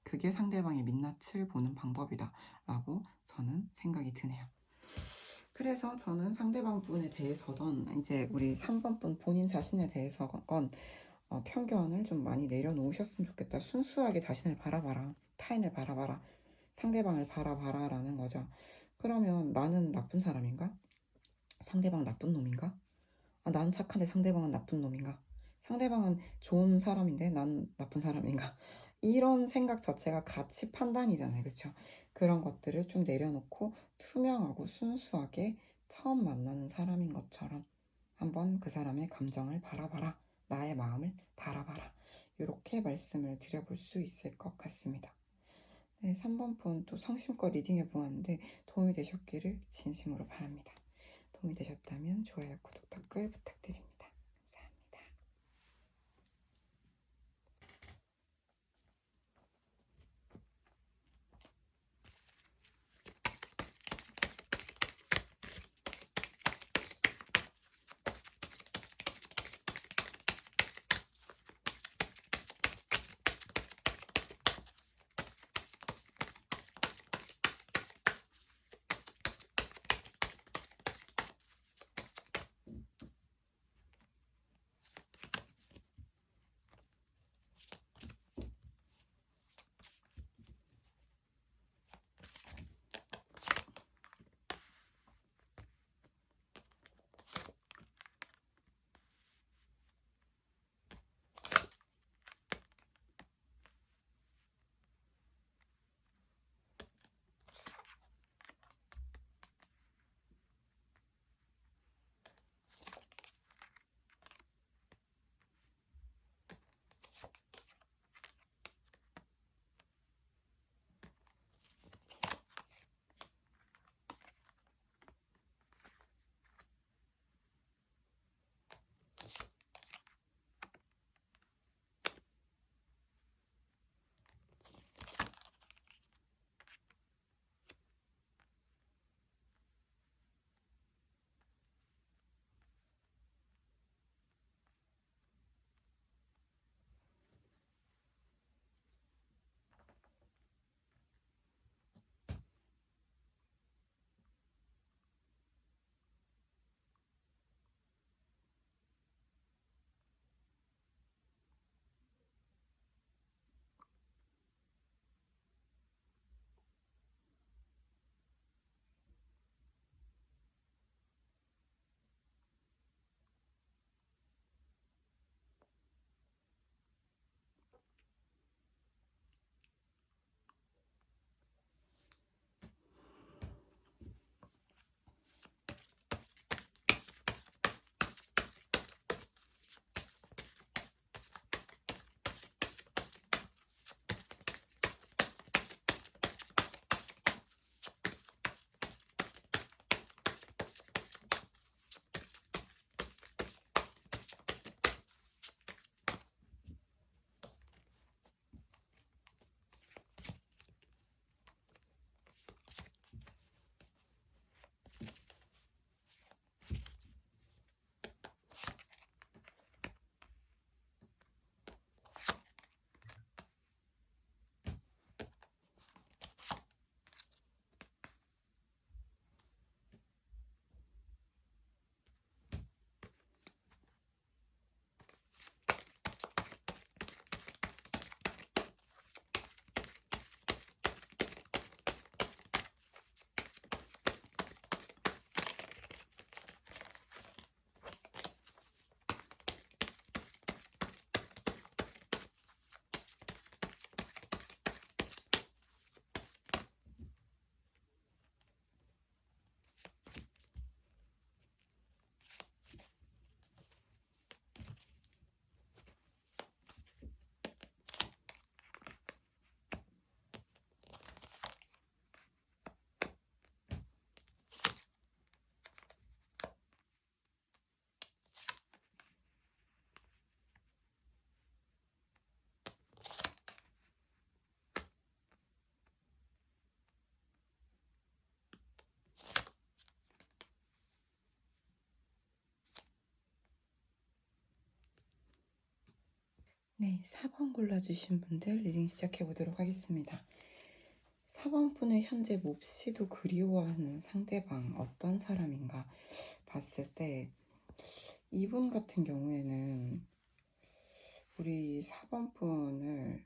그게 상대방의 민낯을 보는 방법이다 라고 저는 생각이 드네요. 그래서 저는 상대방 분에 대해서든 이제 우리 3번 분 본인 자신에 대해서건 편견을 좀 많이 내려놓으셨으면 좋겠다. 순수하게 자신을 바라봐라. 타인을 바라봐라. 상대방을 바라봐라 라는 거죠. 그러면 나는 나쁜 사람인가? 상대방 나쁜 놈인가? 난 착한데 상대방은 나쁜 놈인가? 상대방은 좋은 사람인데 난 나쁜 사람인가? 이런 생각 자체가 가치 판단이잖아요. 그렇죠? 그런 것들을 좀 내려놓고 투명하고 순수하게 처음 만나는 사람인 것처럼 한번 그 사람의 감정을 바라봐라. 나의 마음을 바라봐라. 이렇게 말씀을 드려볼 수 있을 것 같습니다. 네, 3번 분 또 성심껏 리딩해 보았는데 도움이 되셨기를 진심으로 바랍니다. 도움이 되셨다면 좋아요, 구독, 댓글 부탁드립니다. 네, 4번 골라주신 분들 리딩 시작해 보도록 하겠습니다. 4번 분을 현재 몹시도 그리워하는 상대방 어떤 사람인가 봤을 때 이분 같은 경우에는 우리 4번 분을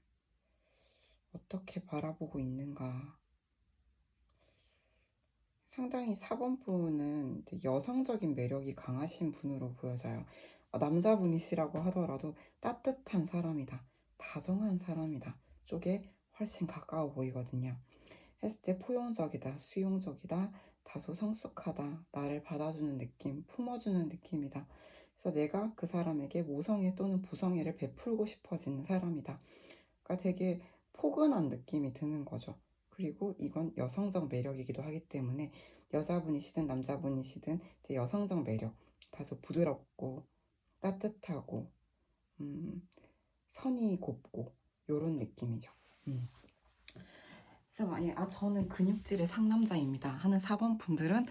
어떻게 바라보고 있는가, 상당히 4번 분은 여성적인 매력이 강하신 분으로 보여져요. 남자분이시라고 하더라도 따뜻한 사람이다, 다정한 사람이다 쪽에 훨씬 가까워 보이거든요. 했을 때 포용적이다, 수용적이다, 다소 성숙하다, 나를 받아주는 느낌, 품어주는 느낌이다. 그래서 내가 그 사람에게 모성애 또는 부성애를 베풀고 싶어지는 사람이다. 그러니까 되게 포근한 느낌이 드는 거죠. 그리고 이건 여성적 매력이기도 하기 때문에 여자분이시든 남자분이시든 이제 여성적 매력, 다소 부드럽고 따뜻하고 선이 곱고 요런 느낌이죠. 그래서 만약에 저는 근육질의 상남자입니다 하는 4번 분들은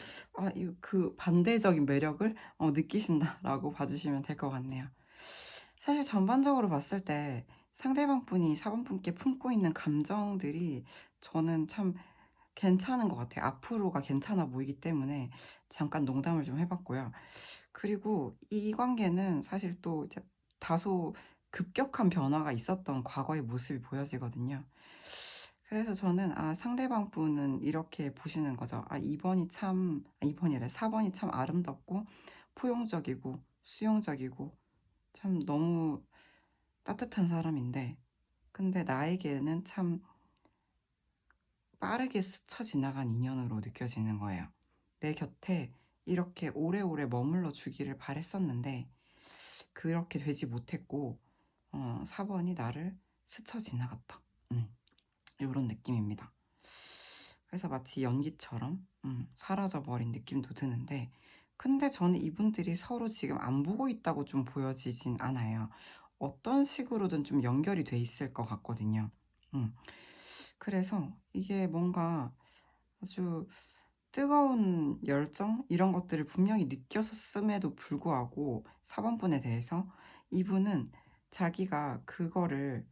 그 반대적인 매력을 느끼신다라고 봐주시면 될 것 같네요. 사실 전반적으로 봤을 때 상대방 분이 4번 분께 품고 있는 감정들이 저는 참 괜찮은 것 같아요. 앞으로가 괜찮아 보이기 때문에 잠깐 농담을 좀 해봤고요. 그리고 이 관계는 사실 또 이제 다소 급격한 변화가 있었던 과거의 모습이 보여지거든요. 그래서 저는 상대방 분은 이렇게 보시는 거죠. 2번이래. 4번이 참 아름답고 포용적이고 수용적이고 참 너무 따뜻한 사람인데, 근데 나에게는 참 빠르게 스쳐 지나간 인연으로 느껴지는 거예요. 내 곁에 이렇게 오래오래 머물러 주기를 바랬었는데 그렇게 되지 못했고 4번이 나를 스쳐 지나갔다. 이런 느낌입니다. 그래서 마치 연기처럼 사라져버린 느낌도 드는데, 근데 저는 이분들이 서로 지금 안 보고 있다고 좀 보여지진 않아요. 어떤 식으로든 좀 연결이 돼 있을 것 같거든요. 그래서 이게 뭔가 아주 뜨거운 열정 이런 것들을 분명히 느꼈음에도 불구하고 4번분에 대해서 이분은 자기가 그거를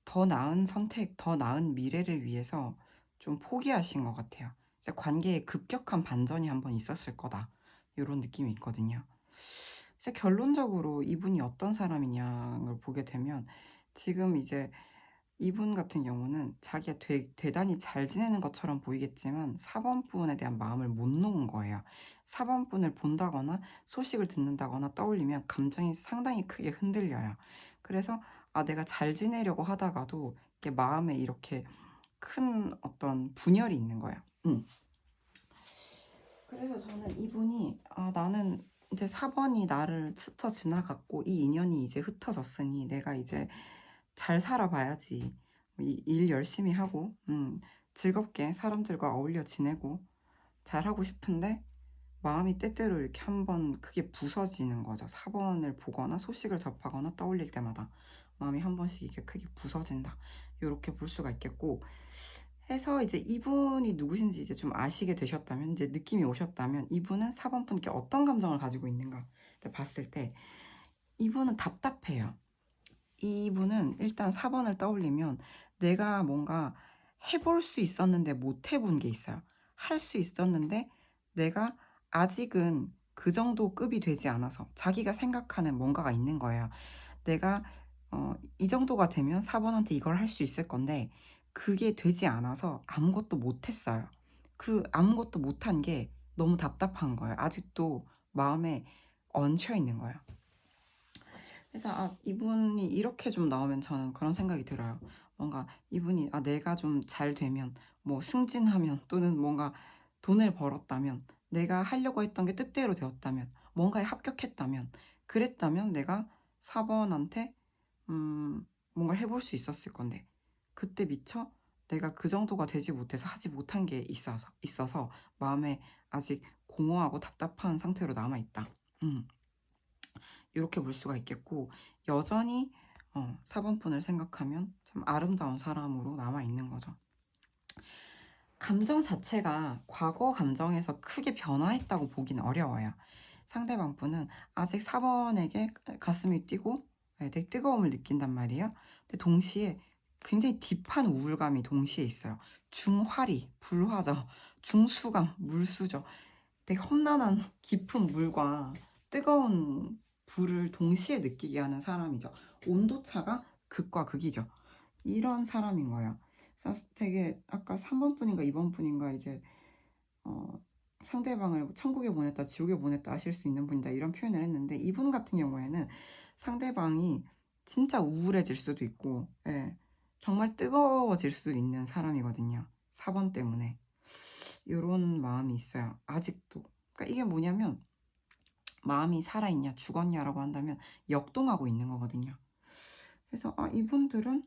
더 나은 선택, 더 나은 미래를 위해서 좀 포기하신 것 같아요. 이제 관계에 급격한 반전이 한번 있었을 거다, 이런 느낌이 있거든요. 그래서 결론적으로 이분이 어떤 사람이냐를 보게 되면 지금 이제 이분 같은 경우는 자기가 대단히 잘 지내는 것처럼 보이겠지만 4번 분에 대한 마음을 못 놓은 거예요. 4번 분을 본다거나 소식을 듣는다거나 떠올리면 감정이 상당히 크게 흔들려요. 그래서 내가 잘 지내려고 하다가도 이렇게 마음에 이렇게 큰 어떤 분열이 있는 거예요. 그래서 저는 이분이 나는 이제 4번이 나를 스쳐 지나갔고 이 인연이 이제 흩어졌으니 내가 이제 잘 살아봐야지. 일 열심히 하고 즐겁게 사람들과 어울려 지내고 잘하고 싶은데 마음이 때때로 이렇게 한번 크게 부서지는 거죠. 4번을 보거나 소식을 접하거나 떠올릴 때마다 마음이 한 번씩 이렇게 크게 부서진다, 이렇게 볼 수가 있겠고, 해서 이제 이분이 누구신지 이제 좀 아시게 되셨다면, 이제 느낌이 오셨다면 이분은 4번 분께 어떤 감정을 가지고 있는가를 봤을 때 이분은 답답해요. 이분은 일단 4번을 떠올리면 내가 뭔가 해볼 수 있었는데 못 해본 게 있어요. 할 수 있었는데 내가 아직은 그 정도 급이 되지 않아서 자기가 생각하는 뭔가가 있는 거예요. 내가 이 정도가 되면 4번한테 이걸 할 수 있을 건데 그게 되지 않아서 아무것도 못했어요. 그 아무것도 못한 게 너무 답답한 거예요. 아직도 마음에 얹혀 있는 거예요. 그래서 이분이 이렇게 좀 나오면 저는 그런 생각이 들어요. 뭔가 이분이 내가 좀 잘 되면, 뭐 승진하면, 또는 뭔가 돈을 벌었다면, 내가 하려고 했던 게 뜻대로 되었다면, 뭔가에 합격했다면, 그랬다면 내가 4번한테 뭔가를 해볼 수 있었을 건데 그때 미처 내가 그 정도가 되지 못해서 하지 못한 게 있어서 마음에 아직 공허하고 답답한 상태로 남아있다. 이렇게 볼 수가 있겠고, 여전히 4번 분을 생각하면 참 아름다운 사람으로 남아있는 거죠. 감정 자체가 과거 감정에서 크게 변화했다고 보기는 어려워요. 상대방 분은 아직 4번에게 가슴이 뛰고 되게 뜨거움을 느낀단 말이에요. 근데 동시에 굉장히 딥한 우울감이 동시에 있어요. 중화리, 불화죠. 중수감, 물수죠. 되게 험난한 깊은 물과 뜨거운 불을 동시에 느끼게 하는 사람이죠. 온도차가 극과 극이죠. 이런 사람인 거예요. 그래서 되게 아까 3번 분인가 2번 분인가 이제 상대방을 천국에 보냈다 지옥에 보냈다 하실 수 있는 분이다 이런 표현을 했는데, 이분 같은 경우에는 상대방이 진짜 우울해질 수도 있고 정말 뜨거워질 수 있는 사람이거든요. 4번 때문에 이런 마음이 있어요. 아직도. 그러니까 이게 뭐냐면 마음이 살아있냐 죽었냐라고 한다면 역동하고 있는 거거든요. 그래서 이분들은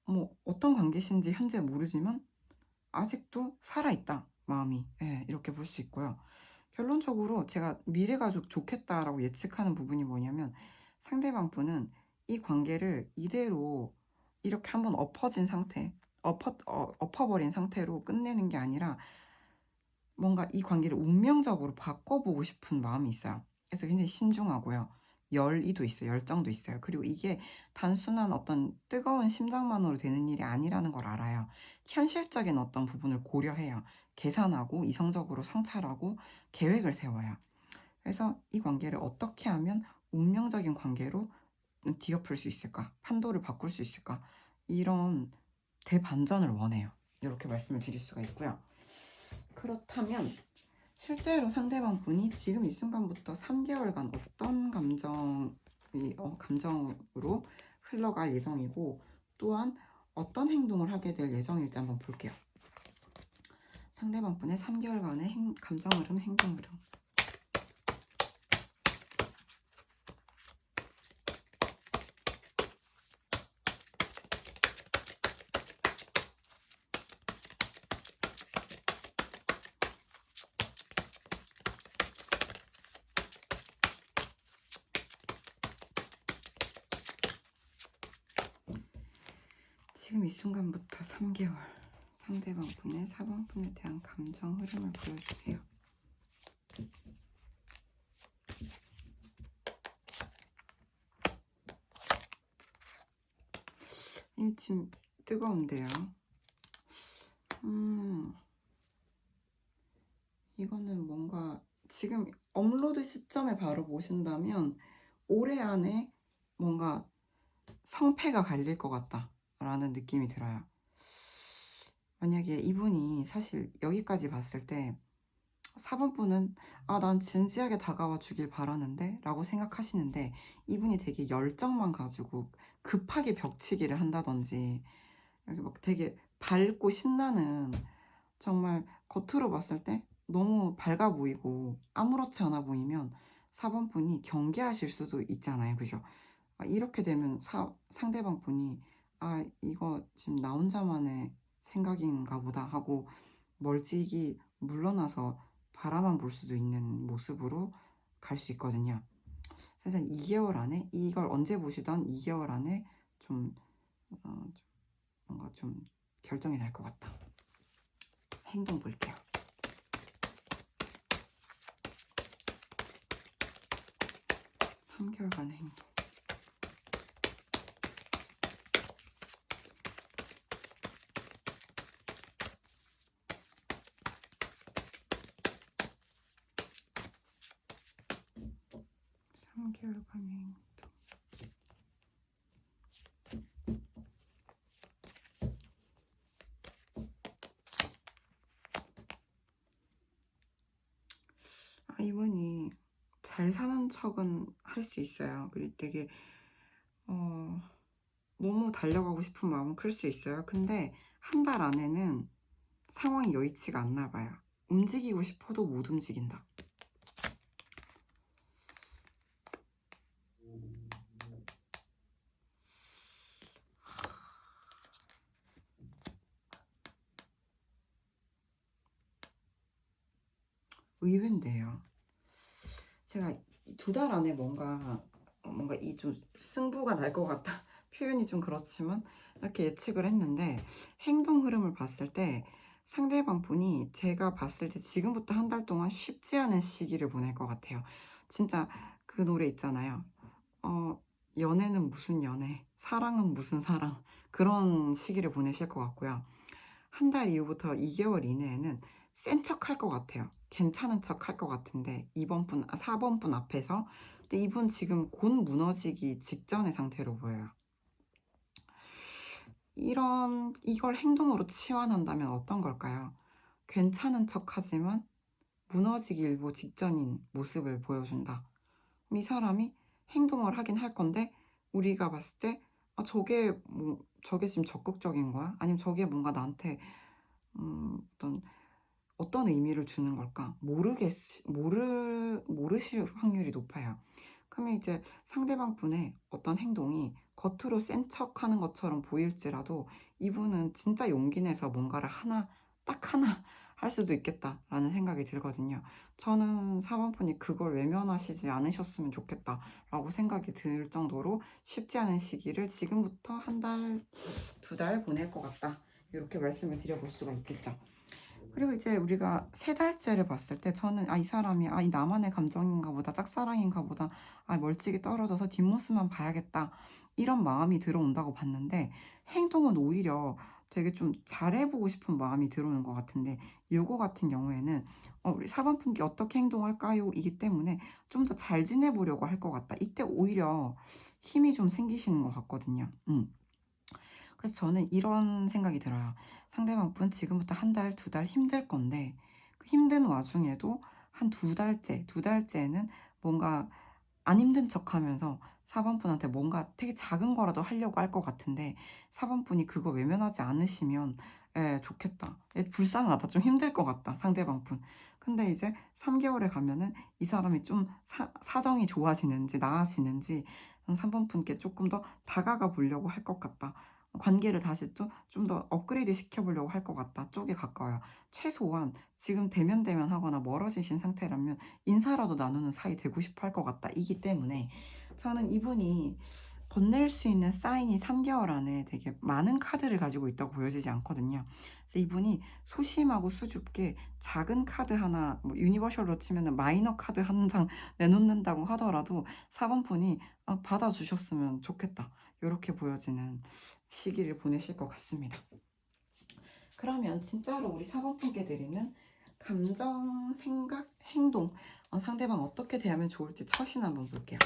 뭐 어떤 관계신지 현재 모르지만 아직도 살아있다 마음이, 이렇게 볼 수 있고요. 결론적으로 제가 미래가 좋겠다라고 예측하는 부분이 뭐냐면, 상대방 분은 이 관계를 이대로 이렇게 한번 엎어진 상태, 엎어버린 상태로 끝내는 게 아니라 뭔가 이 관계를 운명적으로 바꿔보고 싶은 마음이 있어요. 그래서 굉장히 신중하고요. 열의도 있어요. 열정도 있어요. 그리고 이게 단순한 어떤 뜨거운 심장만으로 되는 일이 아니라는 걸 알아요. 현실적인 어떤 부분을 고려해요. 계산하고 이성적으로 성찰하고 계획을 세워요. 그래서 이 관계를 어떻게 하면 운명적인 관계로 뒤엎을 수 있을까? 판도를 바꿀 수 있을까? 이런 대반전을 원해요. 이렇게 말씀을 드릴 수가 있고요. 그렇다면 실제로 상대방 분이 지금 이 순간부터 3개월간 어떤 감정으로 흘러갈 예정이고, 또한 어떤 행동을 하게 될 예정일지 한번 볼게요. 상대방 분의 3개월간의 감정 흐름, 행동 흐름. 지금 이 순간부터 3개월 상대방 분의 4번 분에 대한 감정 흐름을 보여주세요. 이 지금 뜨거운데요. 이거는 뭔가 지금 업로드 시점에 바로 보신다면 올해 안에 뭔가 성패가 갈릴 것 같다라는 느낌이 들어요. 만약에 이분이 사실 여기까지 봤을 때 4번 분은 난 진지하게 다가와 주길 바라는데 라고 생각하시는데, 이분이 되게 열정만 가지고 급하게 벽치기를 한다든지 이렇게 막 되게 밝고 신나는, 정말 겉으로 봤을 때 너무 밝아 보이고 아무렇지 않아 보이면 4번 분이 경계하실 수도 있잖아요. 그죠? 이렇게 되면 상대방 분이 이거 지금 나 혼자만의 생각인가 보다 하고 멀찍이 물러나서 바라만 볼 수도 있는 모습으로 갈 수 있거든요. 그래서 2개월 안에, 이걸 언제 보시던 2개월 안에 좀 뭔가 좀 결정이 날 것 같다. 행동 볼게요. (3개월간의) 행동. (3개월간의) 행동. 이분이 잘 사는 척은 할 수 있어요. 그리고 되게 너무 달려가고 싶은 마음은 클 수 있어요. 근데 한 달 안에는 상황이 여의치가 않나 봐요. 움직이고 싶어도 못 움직인다. 의외인데요. 제가 2달 안에 뭔가 이 좀 승부가 날 것 같다. 표현이 좀 그렇지만 이렇게 예측을 했는데, 행동 흐름을 봤을 때 상대방 분이 제가 봤을 때 지금부터 한 달 동안 쉽지 않은 시기를 보낼 것 같아요. 진짜 그 노래 있잖아요. 어 연애는 무슨 연애, 사랑은 무슨 사랑, 그런 시기를 보내실 것 같고요. 한 달 이후부터 2 개월 이내에는 센 척할 것 같아요. 괜찮은 척할 것 같은데 4번 분 앞에서. 근데 이분 지금 곧 무너지기 직전의 상태로 보여요. 이걸 행동으로 치환한다면 어떤 걸까요? 괜찮은 척하지만 무너지기 일보 직전인 모습을 보여준다. 이 사람이 행동을 하긴 할 건데 우리가 봤을 때 '아 저게 지금 적극적인 거야? 아니면 저게 뭔가 나한테 어떤 의미를 주는 걸까?' 모르실 확률이 높아요. 그러면 이제 상대방 분의 어떤 행동이 겉으로 센 척하는 것처럼 보일지라도 이분은 진짜 용기 내서 뭔가를 딱 하나 할 수도 있겠다라는 생각이 들거든요. 저는 4번 분이 '그걸 외면하시지 않으셨으면 좋겠다.'라고 생각이 들 정도로 쉽지 않은 시기를 지금부터 한 달, 2달 보낼 것 같다. 이렇게 말씀을 드려 볼 수가 있겠죠. 그리고 이제 우리가 3달째를 봤을 때 저는 '아 이 사람이 이 나만의 감정인가 보다. 짝사랑인가 보다. 멀찍이 떨어져서 뒷모습만 봐야겠다.' 이런 마음이 들어온다고 봤는데 행동은 오히려 되게 좀 잘해 보고 싶은 마음이 들어오는 것 같은데 요거 같은 경우에는 우리 4번 분께 "어떻게 행동할까요?" 이기 때문에 좀 더 잘 지내 보려고 할 것 같다. 이때 오히려 힘이 좀 생기시는 것 같거든요. 그래서 저는 이런 생각이 들어요. 상대방 분 지금부터 한 달, 2달 힘들 건데 그 힘든 와중에도 한 2달째에는 뭔가 안 힘든 척하면서 4번 분한테 뭔가 되게 작은 거라도 하려고 할 것 같은데 4번 분이 그거 외면하지 않으시면 좋겠다. 불쌍하다. 좀 힘들 것 같다, 상대방 분. 근데 이제 3 개월에 가면은 이 사람이 좀 사정이 좋아지는지 나아지는지 3번 분께 조금 더 다가가 보려고 할 것 같다. 관계를 다시 좀 더 업그레이드 시켜 보려고 할 것 같다 쪽에 가까워요. 최소한 지금 대면대면하거나 멀어지신 상태라면 인사라도 나누는 사이 되고 싶어 할 것 같다. 이기 때문에 저는 이분이 건넬 수 있는 사인이 3 개월 안에 되게 많은 카드를 가지고 있다고 보여지지 않거든요. 그래서 이분이 소심하고 수줍게 작은 카드 하나, 유니버셜로 치면은 마이너 카드 한 장 내놓는다고 하더라도 4번 분이 '받아 주셨으면 좋겠다.' 요렇게 보여지는 시기를 보내실 것 같습니다. 그러면 진짜로 우리 4번 분께 드리는 감정, 생각, 행동, 상대방 어떻게 대하면 좋을지 처신 한번 볼게요.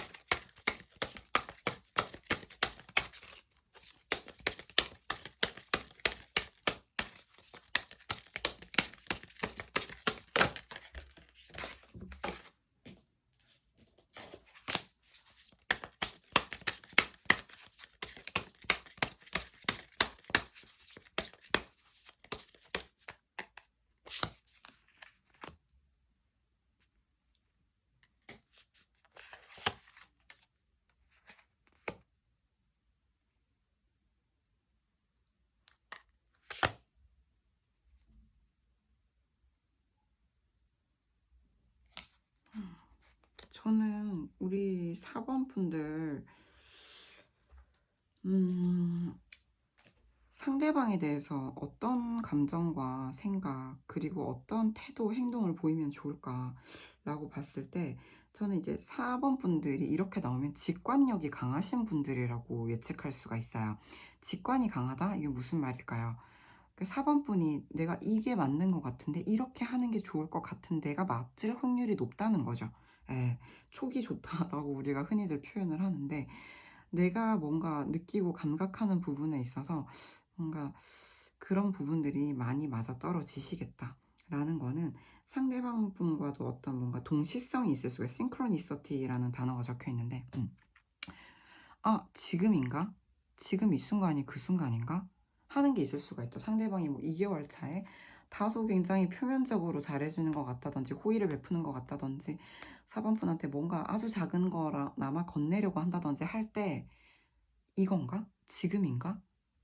저는 우리 4번 분들 음 상대방에 대해서 어떤 감정과 생각 그리고 어떤 태도, 행동을 보이면 좋을까라고 봤을 때 저는 이제 4번 분들이 이렇게 나오면 직관력이 강하신 분들이라고 예측할 수가 있어요. 직관이 강하다? 이게 무슨 말일까요? 그 4번 분이 '내가 이게 맞는 것 같은데 이렇게 하는 게 좋을 것 같은데.'가 맞을 확률이 높다는 거죠. 예. "촉이 좋다."라고 우리가 흔히들 표현을 하는데 내가 뭔가 느끼고 감각하는 부분에 있어서 뭔가 '그런 부분들이 많이 맞아떨어지시겠다.'라는 거는 상대방 분과도 어떤 뭔가 동시성이 있을 수가 있어요. synchronicity라는 단어가 적혀 있는데 '아 지금인가? 지금 이 순간이 그 순간인가?' 하는 게 있을 수가 있죠. 상대방이 2 개월 차에 다소 굉장히 표면적으로 잘해 주는 것 같다든지 호의를 베푸는 것 같다든지 4번 분한테 뭔가 아주 작은 거나마 건네려고 한다든지 할 때 '이건가? 지금인가?'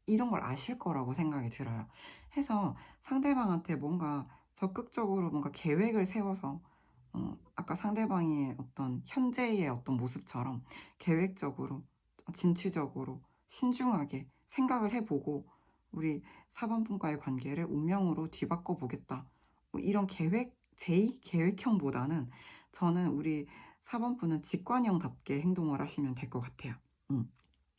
이런 걸 아실 거라고 생각이 들어요. 해서 상대방한테 뭔가 적극적으로 뭔가 계획을 세워서 아까 상대방의 어떤 현재의 어떤 모습처럼 계획적으로 진취적으로 신중하게 생각을 해 보고 '우리 4번 분과의 관계를 운명으로 뒤바꿔 보겠다.' 이런 계획 제2 계획형보다는 저는 우리 4번 분은 직관형답게 행동을 하시면 될 것 같아요.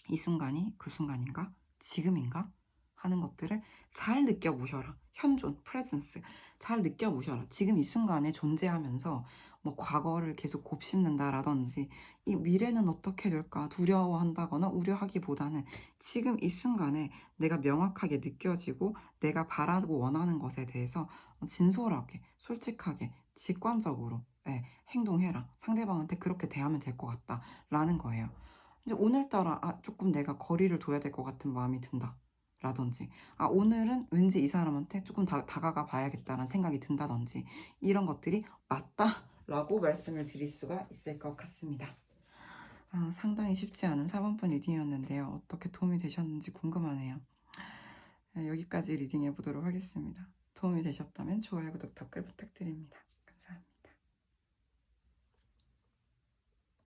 이 순간이 그 순간인가? 지금인가? 하는 것들을 잘 느껴보셔라. 현존, 프레젠스 잘 느껴보셔라. 지금 이 순간에 존재하면서 뭐 과거를 계속 곱씹는다라든지 이 미래는 어떻게 될까 두려워한다거나 우려하기보다는 지금 이 순간에 내가 명확하게 느껴지고 내가 바라고 원하는 것에 대해서 진솔하게, 솔직하게, 직관적으로 행동해라. 상대방한테 그렇게 대하면 될 것 같다라는 거예요. 이제 오늘따라 조금 내가 거리를 둬야 될 것 같은 마음이 든다. 라든지 오늘은 왠지 이 사람한테 조금 다가가 봐야겠다는 생각이 든다든지 이런 것들이 맞다 라고 말씀을 드릴 수가 있을 것 같습니다. 상당히 쉽지 않은 4번분 리딩이었는데요. 어떻게 도움이 되셨는지 궁금하네요. 여기까지 리딩해 보도록 하겠습니다. 도움이 되셨다면 좋아요, 구독, 댓글 부탁드립니다. 감사합니다.